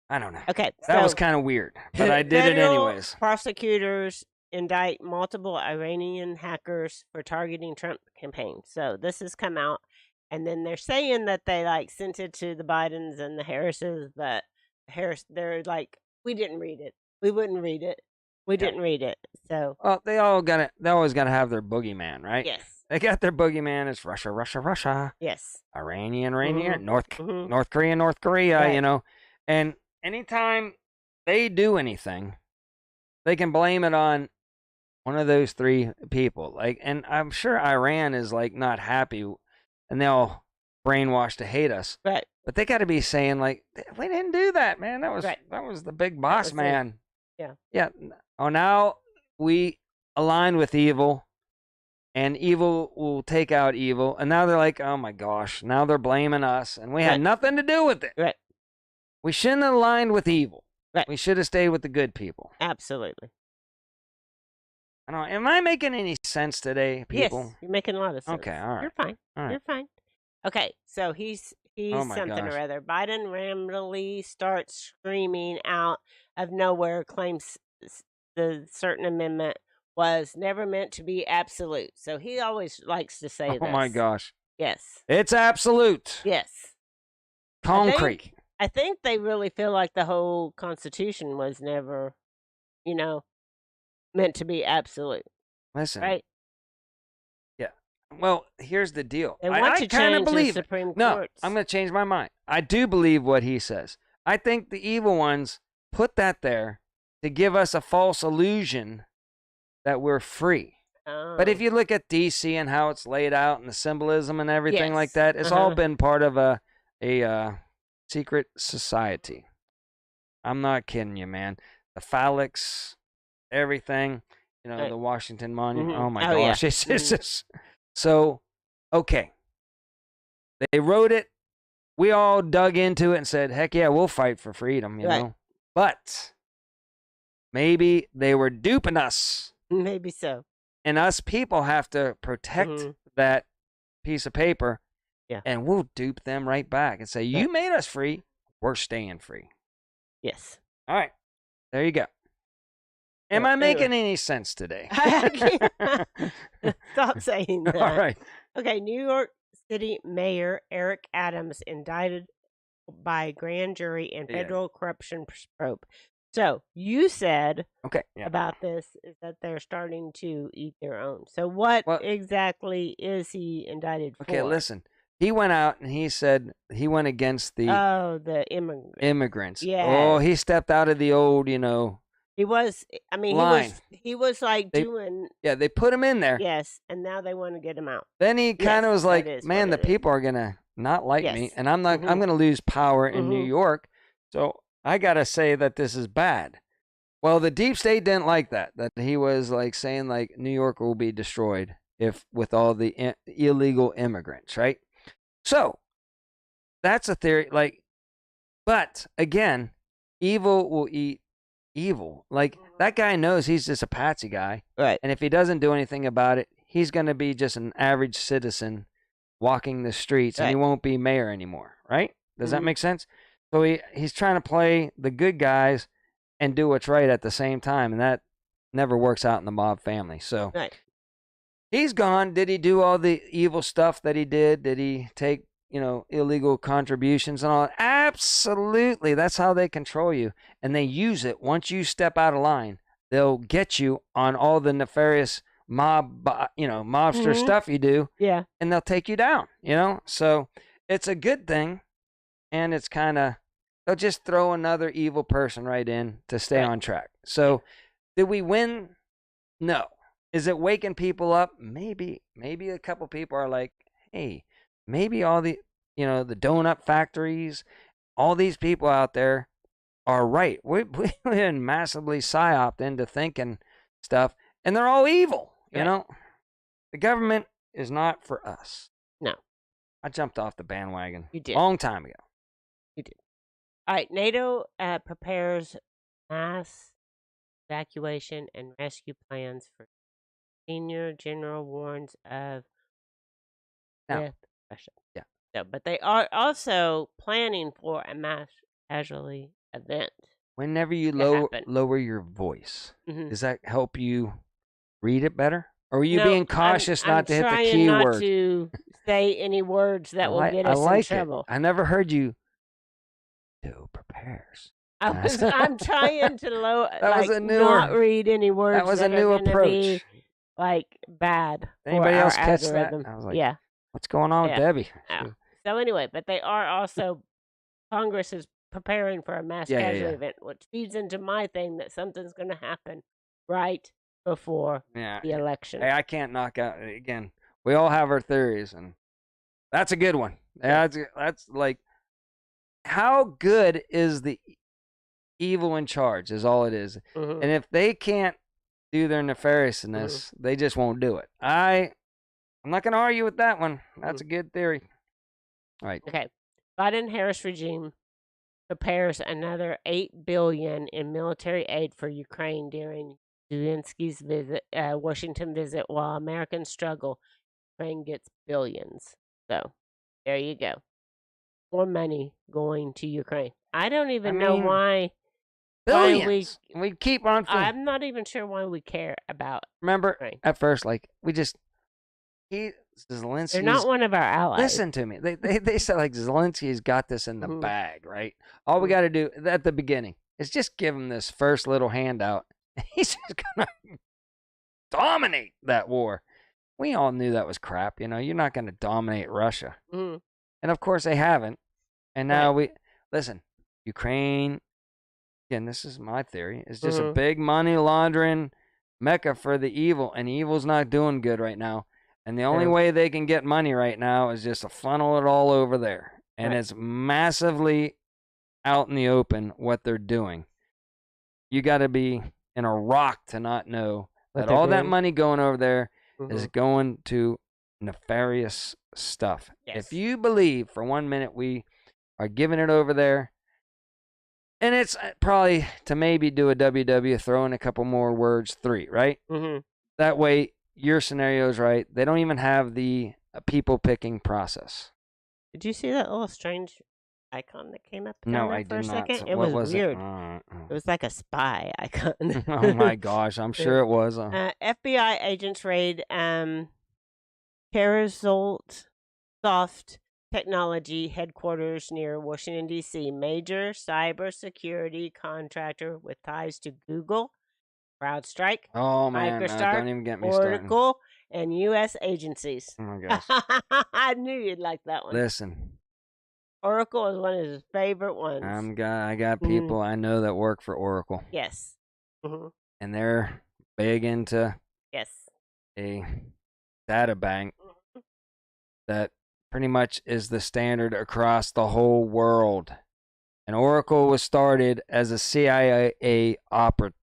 Speaker 2: I don't know.
Speaker 1: Okay.
Speaker 2: That was kind of weird, but I did it anyways.
Speaker 1: Prosecutors indict multiple Iranian hackers for targeting Trump campaign. So this has come out, and then they're saying that they sent it to the Bidens and the Harrises, but they're like, we didn't read it. We wouldn't read it. We didn't read it. So
Speaker 2: they always gotta have their boogeyman, right?
Speaker 1: Yes.
Speaker 2: They got their boogeyman. It's Russia, Russia, Russia.
Speaker 1: Yes.
Speaker 2: Iranian, North Korea, North Korea.
Speaker 1: Right.
Speaker 2: And anytime they do anything, they can blame it on one of those three people. And I'm sure Iran is not happy, and they're all brainwashed to hate us.
Speaker 1: Right.
Speaker 2: But they got to be saying we didn't do that, man. That was the big boss man.
Speaker 1: Yeah.
Speaker 2: Yeah. Oh, now we align with evil. And evil will take out evil. And now they're like, oh my gosh, now they're blaming us. And we had nothing to do with it.
Speaker 1: Right.
Speaker 2: We shouldn't have aligned with evil.
Speaker 1: Right.
Speaker 2: We should have stayed with the good people.
Speaker 1: Absolutely.
Speaker 2: I don't know. Am I making any sense today, people?
Speaker 1: Yes, you're making a lot of sense.
Speaker 2: Okay, all right.
Speaker 1: You're fine.
Speaker 2: All right.
Speaker 1: You're fine. Okay, so he's something or other. Biden randomly starts screaming out of nowhere, claims the certain amendment was never meant to be absolute. So he always likes to say this.
Speaker 2: Oh my gosh.
Speaker 1: Yes.
Speaker 2: It's absolute.
Speaker 1: Yes.
Speaker 2: Concrete.
Speaker 1: I think they really feel like the whole Constitution was never, meant to be absolute.
Speaker 2: Listen.
Speaker 1: Right?
Speaker 2: Yeah. Well, here's the deal.
Speaker 1: They want to change the Supreme Court.
Speaker 2: No, I'm going to change my mind. I do believe what he says. I think the evil ones put that there to give us a false illusion that we're free.
Speaker 1: Oh.
Speaker 2: But if you look at DC and how it's laid out and the symbolism and everything like that, it's all been part of a secret society. I'm not kidding you, man. The phallics, everything, the Washington Monument. Oh my gosh.
Speaker 1: Yeah.
Speaker 2: It's just so, okay. They wrote it. We all dug into it and said, heck yeah, we'll fight for freedom, you know. But maybe they were duping us.
Speaker 1: Maybe so.
Speaker 2: And us people have to protect that piece of paper.
Speaker 1: Yeah.
Speaker 2: And we'll dupe them right back and say, you made us free. We're staying free.
Speaker 1: Yes.
Speaker 2: All right. There you go. Am I making any sense today?
Speaker 1: Stop saying that.
Speaker 2: All right.
Speaker 1: Okay. New York City Mayor Eric Adams indicted by grand jury in federal corruption probe. So you said about this is that they're starting to eat their own. So what exactly is he indicted for?
Speaker 2: Okay, listen. He went out and he said he went against the immigrants.
Speaker 1: Yeah.
Speaker 2: Oh, he stepped out of the old,
Speaker 1: He was. I mean,
Speaker 2: line.
Speaker 1: He was doing.
Speaker 2: Yeah, they put him in there.
Speaker 1: Yes, and now they want to get him out.
Speaker 2: Then he kind of was like, "Man, the people are gonna not like me, and I'm not. I'm gonna lose power in New York. So I gotta say that this is bad." Well, the deep state didn't like that. That he was saying New York will be destroyed with all the illegal immigrants, right? So that's a theory. But again, evil will eat evil. That guy knows he's just a patsy guy.
Speaker 1: Right.
Speaker 2: And if he doesn't do anything about it, he's going to be just an average citizen walking the streets and he won't be mayor anymore. Right? Does that make sense? So he's trying to play the good guys and do what's right at the same time. And that never works out in the mob family. So He's gone. Did he do all the evil stuff that he did? Did he take, illegal contributions and all? Absolutely. That's how they control you. And they use it. Once you step out of line, they'll get you on all the nefarious mobster stuff you do.
Speaker 1: Yeah.
Speaker 2: And they'll take you down, So it's a good thing. And it's kind of, they'll just throw another evil person right in to stay on track. So did we win? No. Is it waking people up? Maybe a couple people are like, hey, maybe all the, the donut factories, all these people out there are right. We've been massively psyoped into thinking stuff, and they're all evil, you know? The government is not for us.
Speaker 1: No.
Speaker 2: I jumped off the bandwagon.
Speaker 1: You did.
Speaker 2: Long time ago.
Speaker 1: You did. All right, NATO prepares mass evacuation and rescue plans for senior general warns of with Russia.
Speaker 2: Yeah.
Speaker 1: So, but they are also planning for a mass casualty event.
Speaker 2: Whenever you lower your voice, does that help you read it better? Or are you being cautious not to hit the key
Speaker 1: word?
Speaker 2: Not
Speaker 1: to say any words that will get us in trouble.
Speaker 2: I never heard you. NATO prepares.
Speaker 1: I'm trying to
Speaker 2: not
Speaker 1: read any words.
Speaker 2: That was a new approach.
Speaker 1: Bad.
Speaker 2: Anybody else catch that?
Speaker 1: I
Speaker 2: was like, what's going on with Debbie?
Speaker 1: Yeah. So anyway, but they are also, Congress is preparing for a mass casualty event, which feeds into my thing that something's going to happen right before the election.
Speaker 2: Hey, I can't knock out, again, we all have our theories, and that's a good one. That's like, how good is the evil in charge is all it is. And if they can't do their nefariousness, they just won't do it. I'm not going to argue with that one. That's a good theory. All right.
Speaker 1: Okay. Biden-Harris regime prepares another $8 billion in military aid for Ukraine during Zelensky's Washington visit. While Americans struggle, Ukraine gets billions. So there you go. More money going to Ukraine. I don't even know why.
Speaker 2: Billions. We keep on.
Speaker 1: I'm not even sure why we care about.
Speaker 2: Remember,
Speaker 1: Ukraine.
Speaker 2: At first, Zelensky.
Speaker 1: They're not one of our allies.
Speaker 2: Listen to me. They said Zelensky's got this in the bag, right? All we got to do at the beginning is just give him this first little handout. He's just gonna dominate that war. We all knew that was crap. You're not going to dominate Russia, and of course they haven't. And now listen. Ukraine. Again, this is my theory. It's just a big money laundering mecca for the evil, and evil's not doing good right now. And the only way they can get money right now is just to funnel it all over there. And it's massively out in the open what they're doing. You got to be in a rock to not know that all that money going over there is going to nefarious stuff.
Speaker 1: Yes.
Speaker 2: If you believe for 1 minute we are giving it over there, and it's probably to maybe do a WW, throw in a couple more words, 3, right? That way, your scenario's right. They don't even have the people-picking process.
Speaker 1: Did you see that little strange icon that came up?
Speaker 2: No, I
Speaker 1: did not.
Speaker 2: For a second?
Speaker 1: So it was weird. It was like a spy icon.
Speaker 2: Oh, my gosh. I'm sure it was.
Speaker 1: FBI agents raid Terrasolt Soft Technology headquarters near Washington, D.C. Major cybersecurity contractor with ties to Google, CrowdStrike, Microsoft,
Speaker 2: don't even get me
Speaker 1: Oracle, and U.S. agencies.
Speaker 2: Oh, my gosh.
Speaker 1: I knew you'd like that one.
Speaker 2: Listen.
Speaker 1: Oracle is one of his favorite ones.
Speaker 2: I got people I know that work for Oracle.
Speaker 1: Yes.
Speaker 2: And they're big into a data bank that pretty much is the standard across the whole world. And Oracle was started as a CIA operation.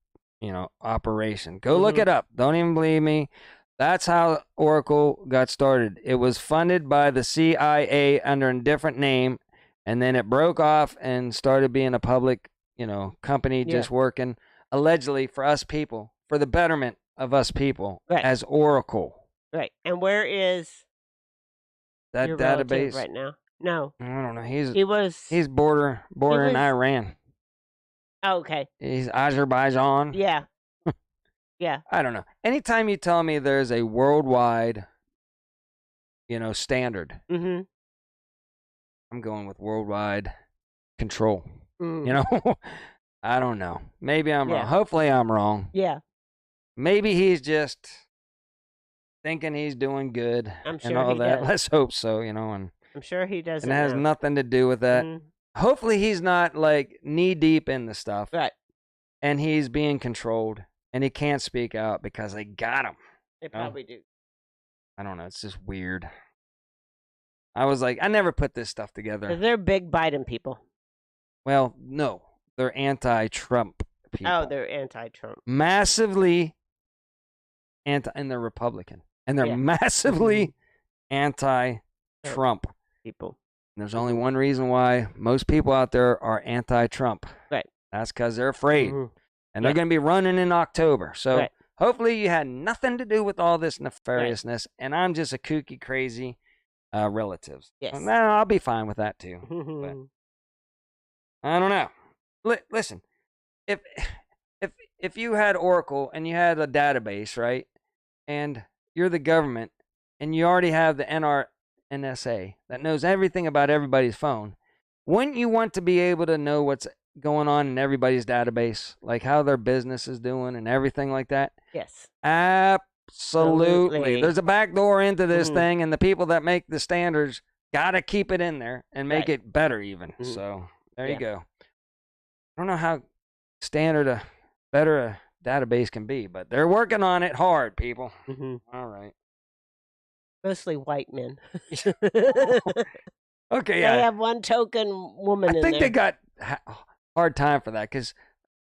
Speaker 2: Go look it up. Don't even believe me. That's how Oracle got started. It was funded by the CIA under a different name, and then it broke off and started being a public, company just working allegedly for us people, for the betterment of us people as Oracle.
Speaker 1: Right. And where is
Speaker 2: that
Speaker 1: your
Speaker 2: database
Speaker 1: right now? No.
Speaker 2: I don't know. He's in Iran.
Speaker 1: Oh, okay.
Speaker 2: He's Azerbaijan.
Speaker 1: Yeah. Yeah.
Speaker 2: I don't know. Anytime you tell me there's a worldwide, standard,
Speaker 1: Mm-hmm.
Speaker 2: I'm going with worldwide control.
Speaker 1: Mm.
Speaker 2: I don't know. Maybe I'm
Speaker 1: Yeah.
Speaker 2: wrong. Hopefully I'm wrong.
Speaker 1: Yeah.
Speaker 2: Maybe he's just thinking he's doing good
Speaker 1: I'm
Speaker 2: and
Speaker 1: sure
Speaker 2: all
Speaker 1: he
Speaker 2: that.
Speaker 1: does.
Speaker 2: Let's hope so, and
Speaker 1: I'm sure he doesn't
Speaker 2: it has
Speaker 1: know.
Speaker 2: nothing to do with that.
Speaker 1: Mm-hmm.
Speaker 2: Hopefully he's not like knee deep in the stuff.
Speaker 1: Right.
Speaker 2: And he's being controlled and he can't speak out because they got him.
Speaker 1: They probably do.
Speaker 2: I don't know. It's just weird. I was like, I never put this stuff together.
Speaker 1: They're big Biden people.
Speaker 2: Well, no. They're anti-Trump people.
Speaker 1: Oh, they're anti-Trump.
Speaker 2: Massively and they're Republican. And they're massively anti-Trump
Speaker 1: people.
Speaker 2: And there's only one reason why most people out there are anti-Trump.
Speaker 1: Right.
Speaker 2: That's because they're afraid. And they're going to be running in October. So hopefully you had nothing to do with all this nefariousness. And I'm just a kooky, crazy relatives.
Speaker 1: Yes.
Speaker 2: Well, I'll be fine with that too. But I don't know. Listen, if you had Oracle and you had a database, right, and you're the government and you already have the NSA that knows everything about everybody's phone, wouldn't you want to be able to know what's going on in everybody's database, like how their business is doing and everything like that?
Speaker 1: Yes.
Speaker 2: Absolutely. There's a back door into this thing, and the people that make the standards got to keep it in there and make it better even. So there you go. I don't know how better a database can be, but they're working on it hard, people. All right.
Speaker 1: Mostly white men.
Speaker 2: Okay,
Speaker 1: They have one token woman in there.
Speaker 2: I think they got hard time for that because,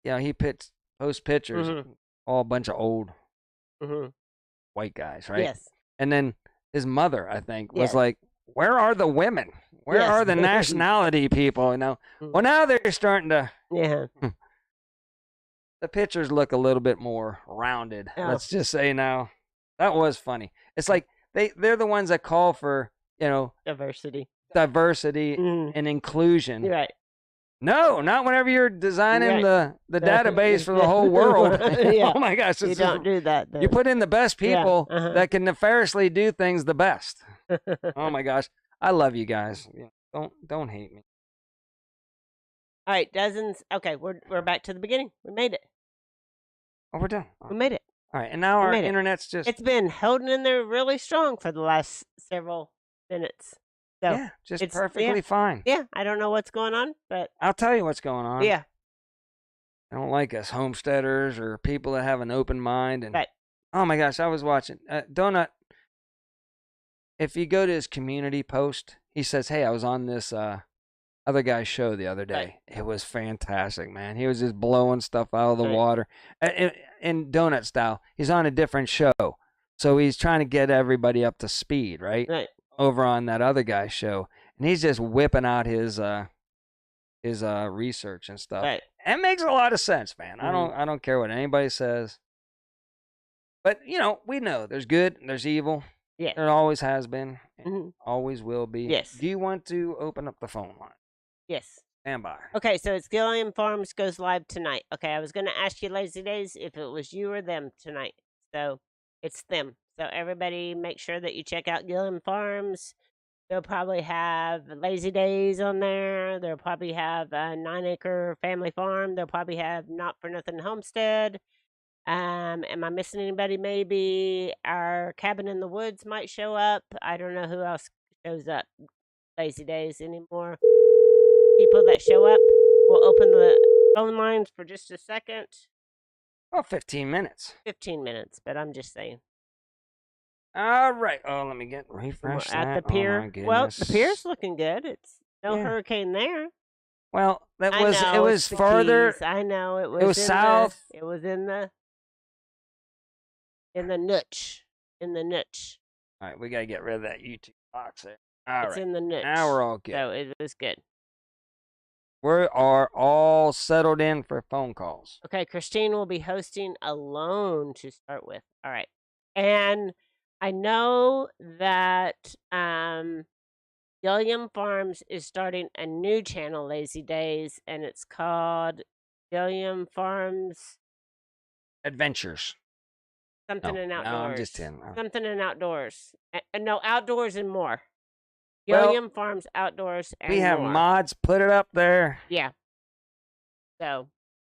Speaker 2: he posts pictures, all a bunch of old white guys, right?
Speaker 1: Yes.
Speaker 2: And then his mother, I think, was like, where are the women? Where are the nationality people? Well, now they're starting to.
Speaker 1: Yeah.
Speaker 2: The pictures look a little bit more rounded. Let's just say now. That was funny. It's like they're the ones that call for,
Speaker 1: diversity
Speaker 2: and inclusion.
Speaker 1: Right.
Speaker 2: No, not whenever you're designing the database for the whole world. Oh my gosh.
Speaker 1: You don't do that. Then.
Speaker 2: You put in the best people that can nefariously do things the best. Oh my gosh. I love you guys. Don't hate me.
Speaker 1: All right, dozens. Okay, we're back to the beginning. We made it.
Speaker 2: Oh, we're done.
Speaker 1: We made it.
Speaker 2: All right, and now our internet's just...
Speaker 1: It's been holding in there really strong for the last several minutes. So
Speaker 2: just perfectly fine.
Speaker 1: Yeah, I don't know what's going on, but...
Speaker 2: I'll tell you what's going on.
Speaker 1: Yeah.
Speaker 2: I don't like us homesteaders or people that have an open mind. And oh my gosh, I was watching Donut. If you go to his community post, he says, "Hey, I was on this other guy's show the other day. It was fantastic, man. He was just blowing stuff out of the water in Donut style. He's on a different show, so he's trying to get everybody up to speed, right? Over on that other guy's show, and he's just whipping out his research and stuff. It makes a lot of sense, man. I don't care what anybody says. But, we know there's good and there's evil.
Speaker 1: Yeah.
Speaker 2: There always has been and always will be.
Speaker 1: Yes.
Speaker 2: Do you want to open up the phone line?
Speaker 1: Yes.
Speaker 2: Stand by.
Speaker 1: Okay, so it's Gilliam Farms goes live tonight. Okay, I was going to ask you, Lazy Days, if it was you or them tonight. So it's them. So everybody make sure that you check out Gilliam Farms. They'll probably have Lazy Days on there. They'll probably have a 9-acre family farm. They'll probably have Not For Nothing Homestead. Am I missing anybody? Maybe our Cabin in the Woods might show up. I don't know who else shows up Lazy Days anymore. People that show up. We'll open the phone lines for just a second.
Speaker 2: Oh, 15 minutes.
Speaker 1: 15 minutes, but I'm just saying.
Speaker 2: All right. Oh, let me refresh that.
Speaker 1: At the pier. Well, the pier's looking good. It's no hurricane there.
Speaker 2: Well, it was farther.
Speaker 1: Keys. I know it was.
Speaker 2: It was south.
Speaker 1: It was in the niche. In the niche.
Speaker 2: All right, we gotta get rid of that YouTube box there. All
Speaker 1: right. In the niche.
Speaker 2: Now we're all good.
Speaker 1: So it was good.
Speaker 2: We are all settled in for phone calls.
Speaker 1: Okay, Christine will be hosting alone to start with. All right. And I know that Gilliam Farms is starting a new channel, Lazy Days, and it's called Gilliam Farms
Speaker 2: Adventures.
Speaker 1: Something in outdoors.
Speaker 2: No, I'm just in.
Speaker 1: Something in outdoors. No, outdoors and more.
Speaker 2: Well,
Speaker 1: Gilliam Farms outdoors and more.
Speaker 2: We have mods. Put it up there.
Speaker 1: Yeah. So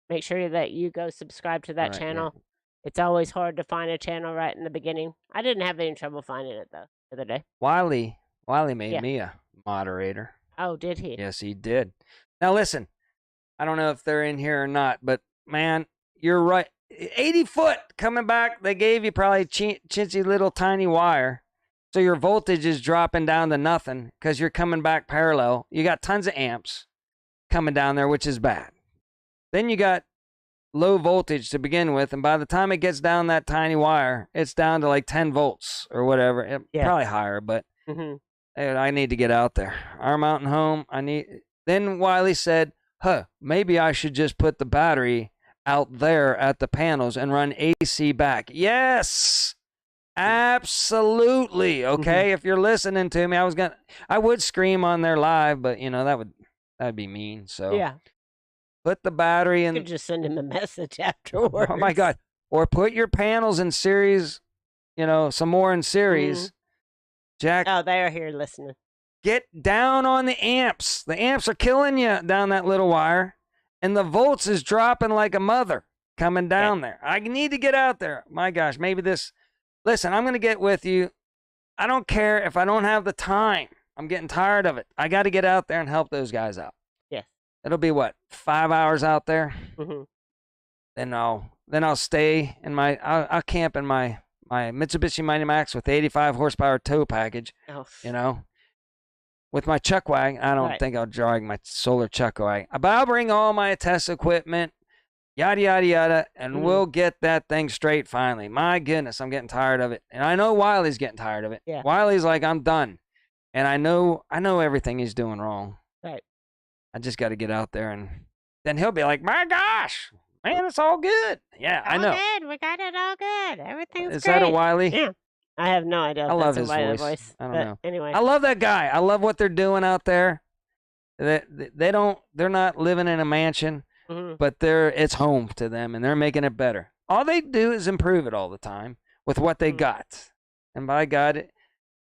Speaker 1: make sure that you go subscribe to that channel. Yeah. It's always hard to find a channel right in the beginning. I didn't have any trouble finding it, though, the other day.
Speaker 2: Wiley made me a moderator.
Speaker 1: Oh, did he?
Speaker 2: Yes, he did. Now, listen, I don't know if they're in here or not, but, man, you're right. 80 foot coming back, they gave you probably chintzy little tiny wire. So your voltage is dropping down to nothing because you're coming back parallel. You got tons of amps coming down there, which is bad. Then you got low voltage to begin with, and by the time it gets down that tiny wire, it's down to like 10 volts or whatever. Probably higher, but I need to get out there. Our mountain home, Then Wiley said, maybe I should just put the battery out there at the panels and run AC back. Yes, absolutely. Okay, if you're listening to me, I would scream on there live, but that'd be mean. So yeah, put the battery in.
Speaker 1: You could just send him a message afterwards.
Speaker 2: Oh my God! Or put your panels in series. Some more in series. Jack.
Speaker 1: Oh, they are here listening.
Speaker 2: Get down on the amps. The amps are killing you down that little wire. And the volts is dropping like a mother coming down there. I need to get out there. My gosh, maybe this. Listen, I'm going to get with you. I don't care if I don't have the time. I'm getting tired of it. I got to get out there and help those guys out.
Speaker 1: Yes.
Speaker 2: It'll be 5 hours out there. Mm-hmm. Then I'll stay in I'll camp in my Mitsubishi Mighty Max with 85 horsepower tow package. Oh. With my chuck wagon, I don't think I'll drag my solar chuck wagon. But I'll bring all my test equipment, yada, yada, yada, and we'll get that thing straight finally. My goodness, I'm getting tired of it. And I know Wiley's getting tired of it. Yeah. Wiley's like, I'm done. And I know everything he's doing wrong.
Speaker 1: Right.
Speaker 2: I just got to get out there, and then he'll be like, my gosh, man, it's all good. Yeah, I know.
Speaker 1: Good. We got it all good. Everything's great.
Speaker 2: Is that a Wiley?
Speaker 1: Yeah. I have no idea.
Speaker 2: I love his voice. I don't know.
Speaker 1: Anyway,
Speaker 2: I love that guy. I love what they're doing out there. They're not living in a mansion, but it's home to them, and they're making it better. All they do is improve it all the time with what they got, and by God,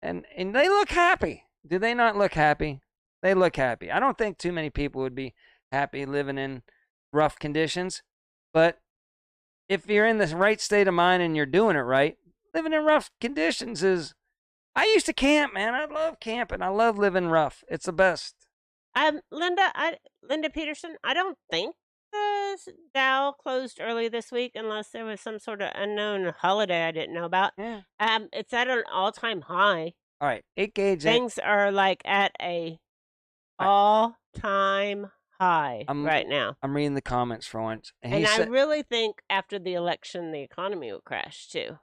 Speaker 2: and they look happy. Do they not look happy? They look happy. I don't think too many people would be happy living in rough conditions, but if you're in the right state of mind and you're doing it right. Living in rough conditions I used to camp, man. I love camping. I love living rough. It's the best.
Speaker 1: Linda Peterson, I don't think the Dow closed early this week unless there was some sort of unknown holiday I didn't know about.
Speaker 2: Yeah.
Speaker 1: It's at an all-time high.
Speaker 2: All right, 8-gauge.
Speaker 1: Things are like at a all-time high right now.
Speaker 2: I'm reading the comments for once.
Speaker 1: And I really think after the election, the economy will crash, too.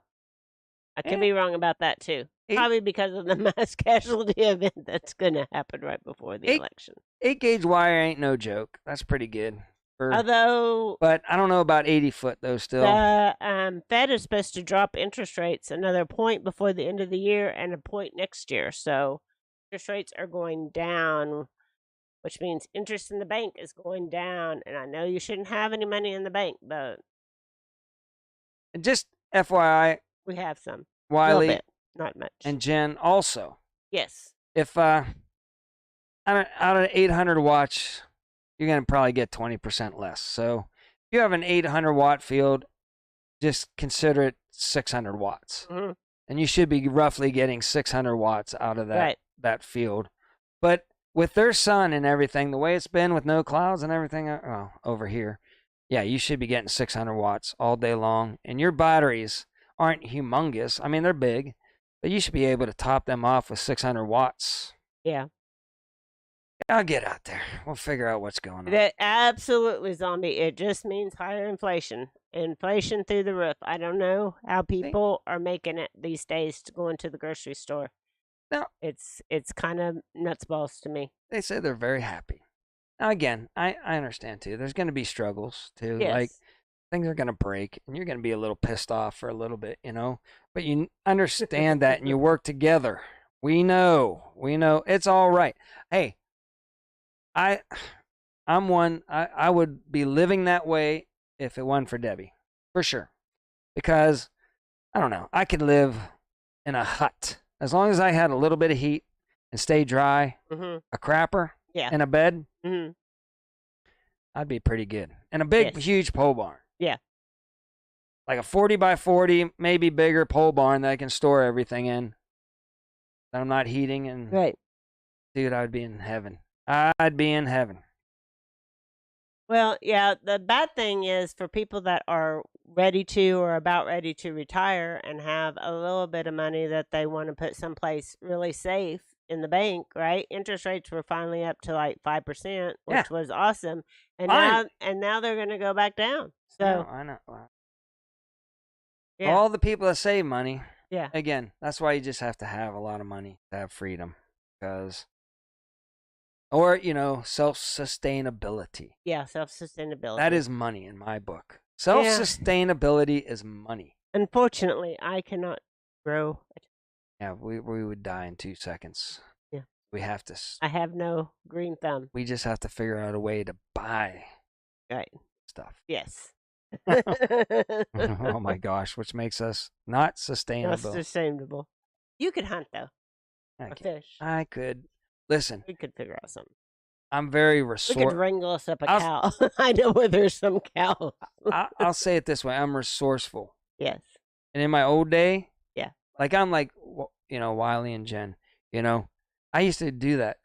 Speaker 1: I could be wrong about that, too. Probably because of the mass casualty event that's going to happen right before the election.
Speaker 2: 8-gauge wire ain't no joke. That's pretty good.
Speaker 1: But
Speaker 2: I don't know about 80 foot, though, still.
Speaker 1: The Fed is supposed to drop interest rates another point before the end of the year and a point next year. So interest rates are going down, which means interest in the bank is going down. And I know you shouldn't have any money in the bank, but...
Speaker 2: Just FYI...
Speaker 1: We have some.
Speaker 2: Wiley,
Speaker 1: bit, not much.
Speaker 2: And Jen also.
Speaker 1: Yes.
Speaker 2: If out of 800 watts, you're going to probably get 20% less. So if you have an 800 watt field, just consider it 600 watts. Mm-hmm. And you should be roughly getting 600 watts out of that field. But with their sun and everything, the way it's been with no clouds and everything over here, yeah, you should be getting 600 watts all day long. And your batteries aren't humongous. I mean, they're big, but you should be able to top them off with 600 watts.
Speaker 1: Yeah.
Speaker 2: I'll get out there. We'll figure out what's going on.
Speaker 1: That absolutely, zombie. It just means higher inflation. Inflation through the roof. I don't know how people are making it these days to go into the grocery store.
Speaker 2: No.
Speaker 1: It's kind of nuts balls to me.
Speaker 2: They say they're very happy. Now, again, I understand, too. There's going to be struggles, too.
Speaker 1: Yes.
Speaker 2: Like, things are going to break, and you're going to be a little pissed off for a little bit, But you understand that, and you work together. We know. It's all right. Hey, I'm one. I would be living that way if it wasn't for Debbie, for sure. Because I don't know. I could live in a hut as long as I had a little bit of heat and stay dry. A crapper and a bed. I'd be pretty good. And a big, huge pole barn.
Speaker 1: Yeah.
Speaker 2: Like a 40 by 40, maybe bigger pole barn that I can store everything in. That I'm not heating and.
Speaker 1: Right.
Speaker 2: Dude, I'd be in heaven. I'd be in heaven.
Speaker 1: Well, yeah, the bad thing is for people that are ready to or about ready to retire and have a little bit of money that they want to put someplace really safe in the bank, right? Interest rates were finally up to like 5%, which was awesome. And now they're going to go back down. So
Speaker 2: I know. All the people that save money.
Speaker 1: Yeah.
Speaker 2: Again, that's why you just have to have a lot of money to have freedom, because. Or, self-sustainability.
Speaker 1: Yeah, self-sustainability.
Speaker 2: That is money in my book. Self-sustainability is money.
Speaker 1: Unfortunately, I cannot grow.
Speaker 2: Yeah, we would die in 2 seconds.
Speaker 1: Yeah.
Speaker 2: We have to.
Speaker 1: I have no green thumb.
Speaker 2: We just have to figure out a way to buy stuff.
Speaker 1: Yes.
Speaker 2: Oh my gosh, which makes us not sustainable.
Speaker 1: Not sustainable. You could hunt, though. A fish.
Speaker 2: I could. Listen.
Speaker 1: We could figure out something.
Speaker 2: I'm very resourceful.
Speaker 1: We could wrangle us up a cow. I know where there's some cows.
Speaker 2: I'll say it this way. I'm resourceful.
Speaker 1: Yes.
Speaker 2: And in my old day,
Speaker 1: like
Speaker 2: I'm like, Wiley and Jen, I used to do that.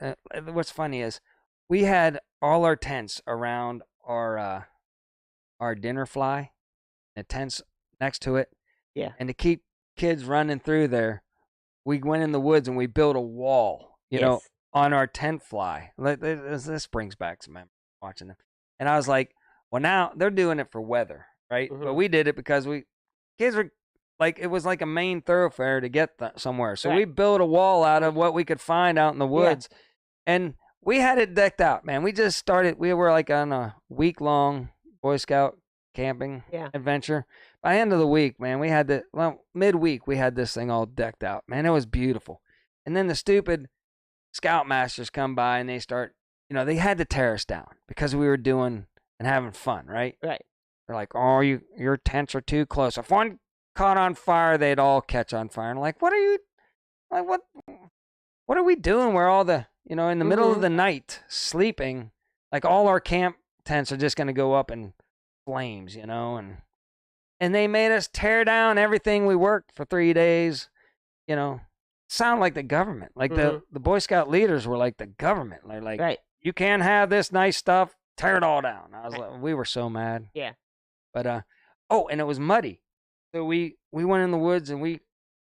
Speaker 2: What's funny is we had all our tents around our dinner fly, the tents next to it.
Speaker 1: Yeah.
Speaker 2: And to keep kids running through there, we went in the woods and we built a wall, you know, on our tent fly. This brings back some memories watching them. And I was like, well, now they're doing it for weather, right? But we did it because kids were like, it was like a main thoroughfare to get somewhere. So we built a wall out of what we could find out in the woods. And we had it decked out, man. We just started, we were like on a week-long Boy Scout camping adventure. By the end of the week, man, we had midweek, we had this thing all decked out. Man, it was beautiful. And then the stupid scoutmasters come by and they start, they had to tear us down because we were doing and having fun, right?
Speaker 1: Right.
Speaker 2: They're like, oh, your tents are too close. If one caught on fire, they'd all catch on fire. And what are we doing? We're all in the middle of the night sleeping, like all our camp tents are just going to go up in flames, and they made us tear down everything. We worked for 3 days, sound like the government, like the Boy Scout leaders were like the government. They're like, you can't have this nice stuff, tear it all down. I was like, we were so mad.
Speaker 1: Yeah.
Speaker 2: But, and it was muddy. So we went in the woods and we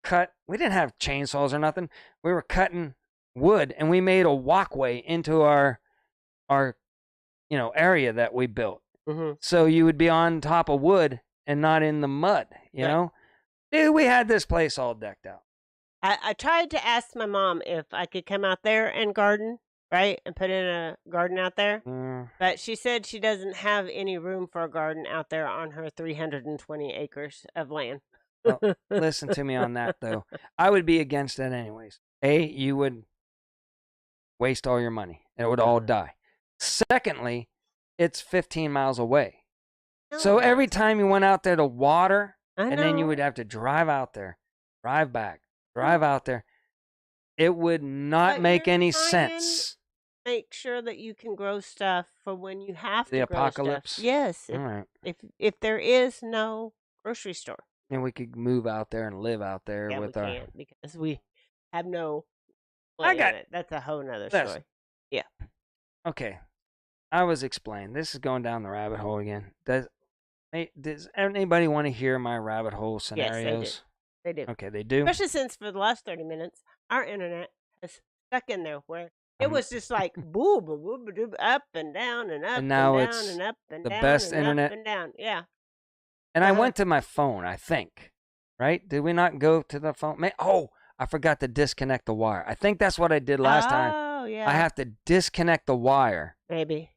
Speaker 2: didn't have chainsaws or nothing. We were cutting wood and we made a walkway into our area that we built. So you would be on top of wood and not in the mud, you know? Dude, we had this place all decked out.
Speaker 1: I tried to ask my mom if I could come out there and garden, right? And put in a garden out there. But she said she doesn't have any room for a garden out there on her 320 acres of land.
Speaker 2: Well, listen to me on that, though. I would be against that anyways. You would waste all your money. And it would all die. Secondly, it's 15 miles away. So every time you went out there to water, and then you would have to drive out there, drive back, drive out there, it would not make any sense.
Speaker 1: Make sure that you can grow stuff for when you have to grow
Speaker 2: apocalypse
Speaker 1: stuff. Yes.
Speaker 2: All right.
Speaker 1: If there is no grocery store.
Speaker 2: And we could move out there and live out there with
Speaker 1: we
Speaker 2: our.
Speaker 1: Can't because we have no. That's a whole nother story. Yeah.
Speaker 2: Okay. I was explaining. This is going down the rabbit hole again. Does anybody want to hear my rabbit hole scenarios?
Speaker 1: Yes, they do.
Speaker 2: Okay, they do.
Speaker 1: Especially since for the last 30 minutes, our internet has stuck in there where it was just like boo, boo, boo, boo, boo, up and down and up
Speaker 2: and now
Speaker 1: and
Speaker 2: it's
Speaker 1: down and up and
Speaker 2: the
Speaker 1: down
Speaker 2: best
Speaker 1: and
Speaker 2: internet.
Speaker 1: Up and down. Yeah.
Speaker 2: And I went to my phone, I think. Right? Did we not go to the phone? I forgot to disconnect the wire. I think that's what I did last time.
Speaker 1: Oh, yeah.
Speaker 2: I have to disconnect the wire.
Speaker 1: Maybe.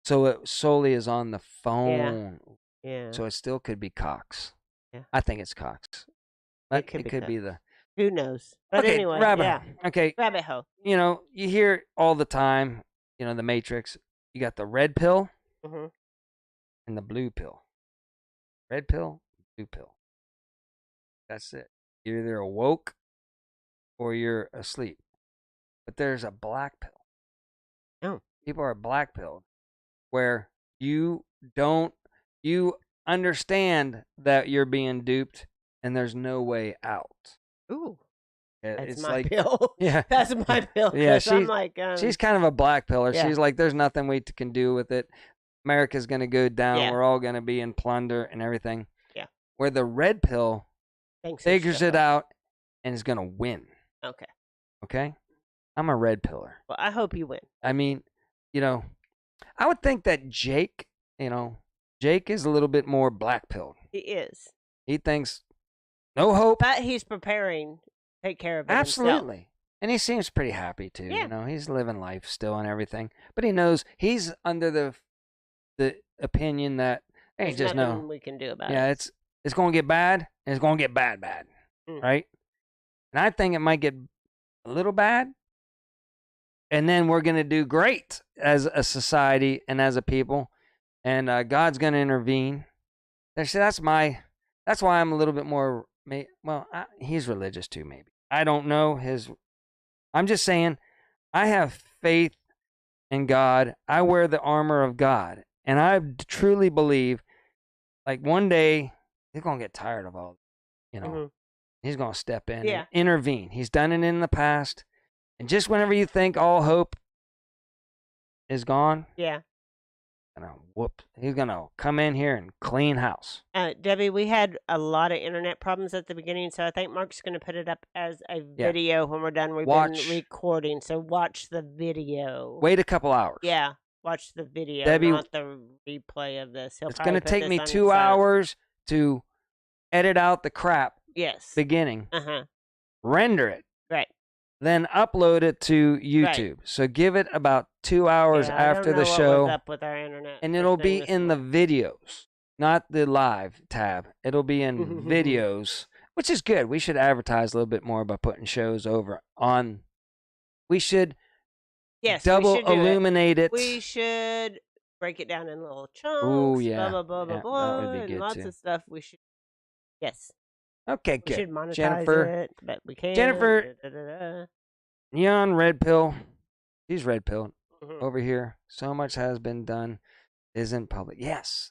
Speaker 2: So it solely is on the phone.
Speaker 1: Yeah.
Speaker 2: So it still could be Cox.
Speaker 1: Yeah.
Speaker 2: I think it's Cox. But it could be the.
Speaker 1: Who knows? But
Speaker 2: okay,
Speaker 1: anyway,
Speaker 2: rabbit
Speaker 1: hole.
Speaker 2: You hear all the time, the Matrix. You got the red pill and the blue pill. Red pill, blue pill. That's it. You're either awoke or you're asleep. But there's a black pill.
Speaker 1: Oh.
Speaker 2: People are black pilled where you understand that you're being duped and there's no way out.
Speaker 1: Ooh. That's
Speaker 2: It's
Speaker 1: my
Speaker 2: like,
Speaker 1: pill.
Speaker 2: yeah,
Speaker 1: that's my pill.
Speaker 2: Yeah,
Speaker 1: I'm like,
Speaker 2: she's kind of a black piller.
Speaker 1: Yeah.
Speaker 2: She's like, there's nothing we can do with it. America's gonna go down.
Speaker 1: Yeah.
Speaker 2: We're all gonna be in plunder and everything.
Speaker 1: Yeah.
Speaker 2: Where the red pill figures it out and is gonna win.
Speaker 1: Okay.
Speaker 2: Okay. I'm a red pillar.
Speaker 1: Well, I hope you win.
Speaker 2: I mean, I would think that Jake is a little bit more black pilled.
Speaker 1: He is.
Speaker 2: He thinks no hope.
Speaker 1: But he's preparing to take care of it
Speaker 2: Absolutely.
Speaker 1: himself.
Speaker 2: And he seems pretty happy too.
Speaker 1: Yeah.
Speaker 2: He's living life still and everything. But he knows he's under the opinion that
Speaker 1: there's
Speaker 2: just
Speaker 1: nothing we can do about it.
Speaker 2: Yeah, it's gonna get bad and it's gonna get bad. Right? And I think it might get a little bad. And then we're going to do great as a society and as a people. And God's going to intervene. That's why I'm a little bit more, he's religious too, maybe. I don't know I'm just saying, I have faith in God. I wear the armor of God. And I truly believe, like, one day, he's going to get tired of all, he's going to step in and intervene. He's done it in the past. And just whenever you think all hope is gone, he's gonna come in here and clean house.
Speaker 1: Debbie, we had a lot of internet problems at the beginning, so I think Mark's gonna put it up as a video when we're done. We've been recording, so watch the video.
Speaker 2: Wait a couple hours.
Speaker 1: Yeah, watch the video,
Speaker 2: Debbie,
Speaker 1: not the replay of this.
Speaker 2: It's gonna take me 2 hours to edit out the crap.
Speaker 1: Yes.
Speaker 2: Beginning. Render it.
Speaker 1: Right.
Speaker 2: Then upload it to YouTube. Right. So give it about 2 hours after the show.
Speaker 1: What's up with our internet?
Speaker 2: And it'll be in the videos, not the live tab. It'll be in videos, which is good. We should advertise a little bit more by putting shows over on. We should double illuminate it.
Speaker 1: We should break it down in little chunks.
Speaker 2: Oh, yeah.
Speaker 1: Blah, blah, blah, blah,
Speaker 2: that would be good,
Speaker 1: and lots of stuff. We should. Yes.
Speaker 2: Okay, good.
Speaker 1: We should monetize
Speaker 2: Jennifer,
Speaker 1: it, but we can't.
Speaker 2: Jennifer, Neon red pill. She's red pill over here. So much has been done. Isn't public. Yes,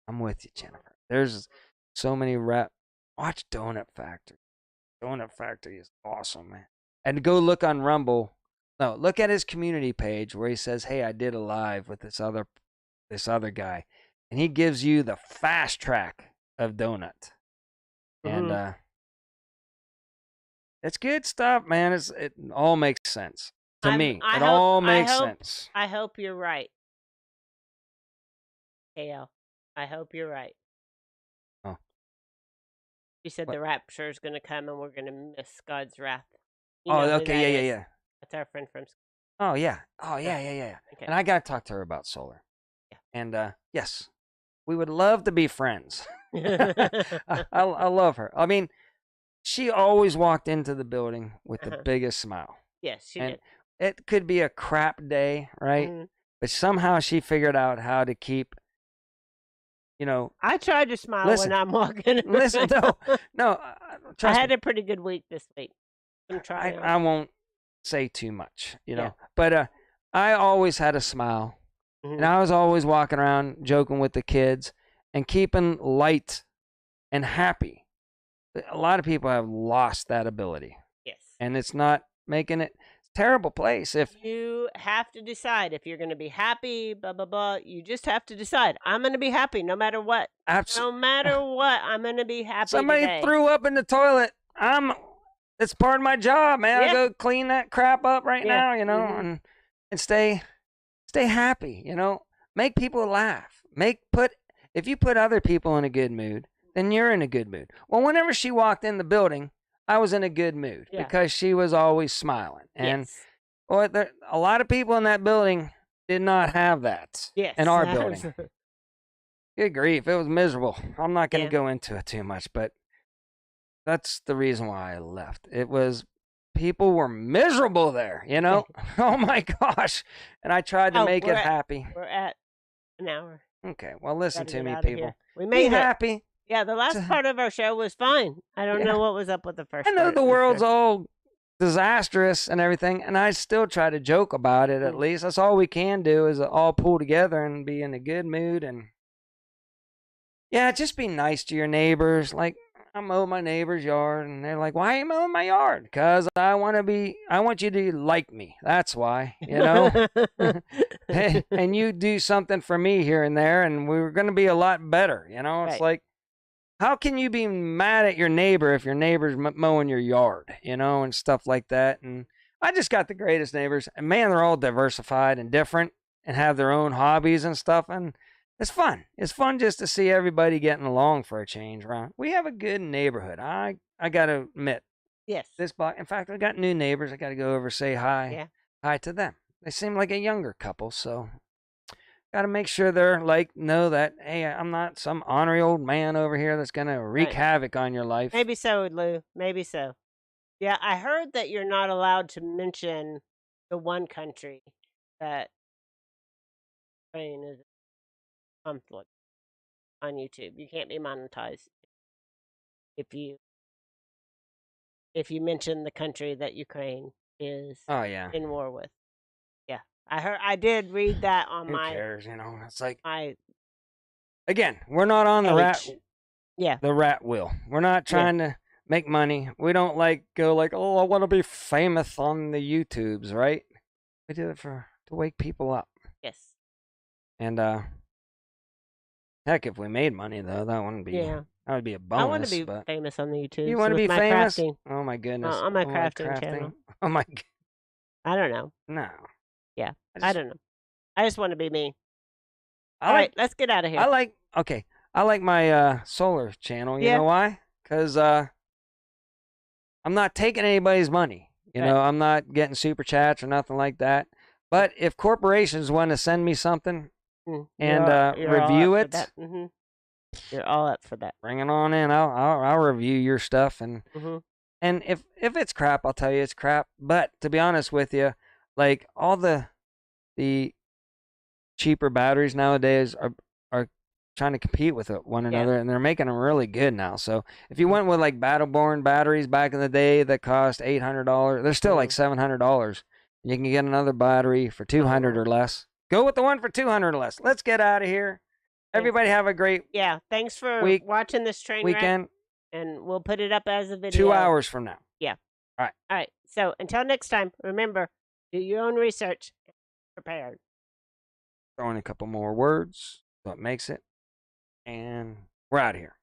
Speaker 2: I'm with you, Jennifer. There's so many Watch Donut Factory. Donut Factory is awesome, man. And go look on Rumble. No, look at his community page where he says, "Hey, I did a live with this other guy," and he gives you the fast track of donut. And it's good stuff, man. It all makes sense to me. It all makes sense.
Speaker 1: I hope you're right. KL, I hope you're right.
Speaker 2: Oh.
Speaker 1: You said the rapture is going to come and we're going to miss God's wrath.
Speaker 2: Okay, yeah.
Speaker 1: That's our friend from school.
Speaker 2: Oh, yeah. Okay. And I got to talk to her about solar.
Speaker 1: Yeah.
Speaker 2: And yes, we would love to be friends. I love her. I mean, she always walked into the building with the biggest smile.
Speaker 1: Yes, she did.
Speaker 2: It could be a crap day, right? But somehow she figured out how to keep,
Speaker 1: I tried to smile when I'm walking.
Speaker 2: Listen, no.
Speaker 1: I had a pretty good week this week. I'm trying.
Speaker 2: I won't say too much, But I always had a smile. And I was always walking around joking with the kids and keeping light and happy. A lot of people have lost that ability.
Speaker 1: Yes.
Speaker 2: And it's not making it a terrible place. If
Speaker 1: you have to decide if you're going to be happy, blah, blah, blah. You just have to decide. I'm going to be happy no matter what. No matter what, I'm going to be happy
Speaker 2: Somebody threw up in the toilet. It's part of my job, man. I go clean that crap up right now, and stay happy, Make people laugh. If you put other people in a good mood, then you're in a good mood. Well, whenever she walked in the building, I was in a good mood because she was always smiling. And a lot of people in that building did not have that in our building. Good grief, it was miserable. I'm not going to go into it too much, but that's the reason why I left. It was people were miserable there, Oh my gosh. And I tried to make it happy.
Speaker 1: We're at an hour.
Speaker 2: Okay, well, listen to me, people.
Speaker 1: We made
Speaker 2: Be happy.
Speaker 1: Yeah, the last part of our show was fine. I don't know what was up with the first
Speaker 2: I know
Speaker 1: part.
Speaker 2: the world's all disastrous and everything, and I still try to joke about it. At least that's all we can do is all pull together and be in a good mood. And yeah, just be nice to your neighbors. Like, I mow my neighbor's yard, and they're like, "Why are you mowing my yard?" Because I want you to like me. That's why, you know. And you do something for me here and there, and we're gonna be a lot better. You know, it's like, how can you be mad at your neighbor if your neighbor's mowing your yard, you know, and stuff like that? And I just got the greatest neighbors. And man, they're all diversified and different and have their own hobbies and stuff. And it's fun. It's fun just to see everybody getting along for a change, right? We have a good neighborhood. I got to admit.
Speaker 1: Yes.
Speaker 2: This block. In fact, I got new neighbors. I got to go over say hi.
Speaker 1: Yeah.
Speaker 2: Hi to them. They seem like a younger couple, so got to make sure they're like, know that, hey, I'm not some ornery old man over here that's going to wreak havoc on your life.
Speaker 1: Maybe so, Lou. Maybe so. Yeah, I heard that you're not allowed to mention the one country that Ukraine is conflict on YouTube. You can't be monetized if you mention the country that Ukraine is in war with. Yeah. I did read that on
Speaker 2: Who
Speaker 1: my
Speaker 2: cares, you know? It's like,
Speaker 1: my
Speaker 2: again, we're not on the rat wheel. We're not trying to make money. We don't go like, oh, I want to be famous on the YouTubes, right? We do it to wake people up.
Speaker 1: Yes.
Speaker 2: And heck, if we made money though, that wouldn't be that would be a bonus.
Speaker 1: I want to be famous on the YouTube.
Speaker 2: You want to be famous?
Speaker 1: Crafting.
Speaker 2: Oh my goodness.
Speaker 1: On my crafting channel.
Speaker 2: Oh my god.
Speaker 1: I don't know.
Speaker 2: No.
Speaker 1: Yeah. I don't know. I just want to be me. All right, let's get out of here.
Speaker 2: I like my solar channel. You know why? Because I'm not taking anybody's money. You know, I'm not getting super chats or nothing like that. But if corporations want to send me something and review it,
Speaker 1: you're all up for that.
Speaker 2: Bring it on in. I'll review your stuff and if it's crap, I'll tell you it's crap. But to be honest with you, like all the cheaper batteries nowadays are trying to compete with one another, and they're making them really good now. So if you went with like Battleborn batteries back in the day that cost $800, they're still like $700. You can get another battery for $200 or less. Go with the one for $200 or less. Let's get out of here. Everybody have a great
Speaker 1: thanks for watching this train
Speaker 2: weekend.
Speaker 1: Wreck, and we'll put it up as a video
Speaker 2: 2 hours from now.
Speaker 1: Yeah.
Speaker 2: All
Speaker 1: right. So until next time, remember, do your own research. Prepared.
Speaker 2: Throw in a couple more words. So it makes it. And we're out of here.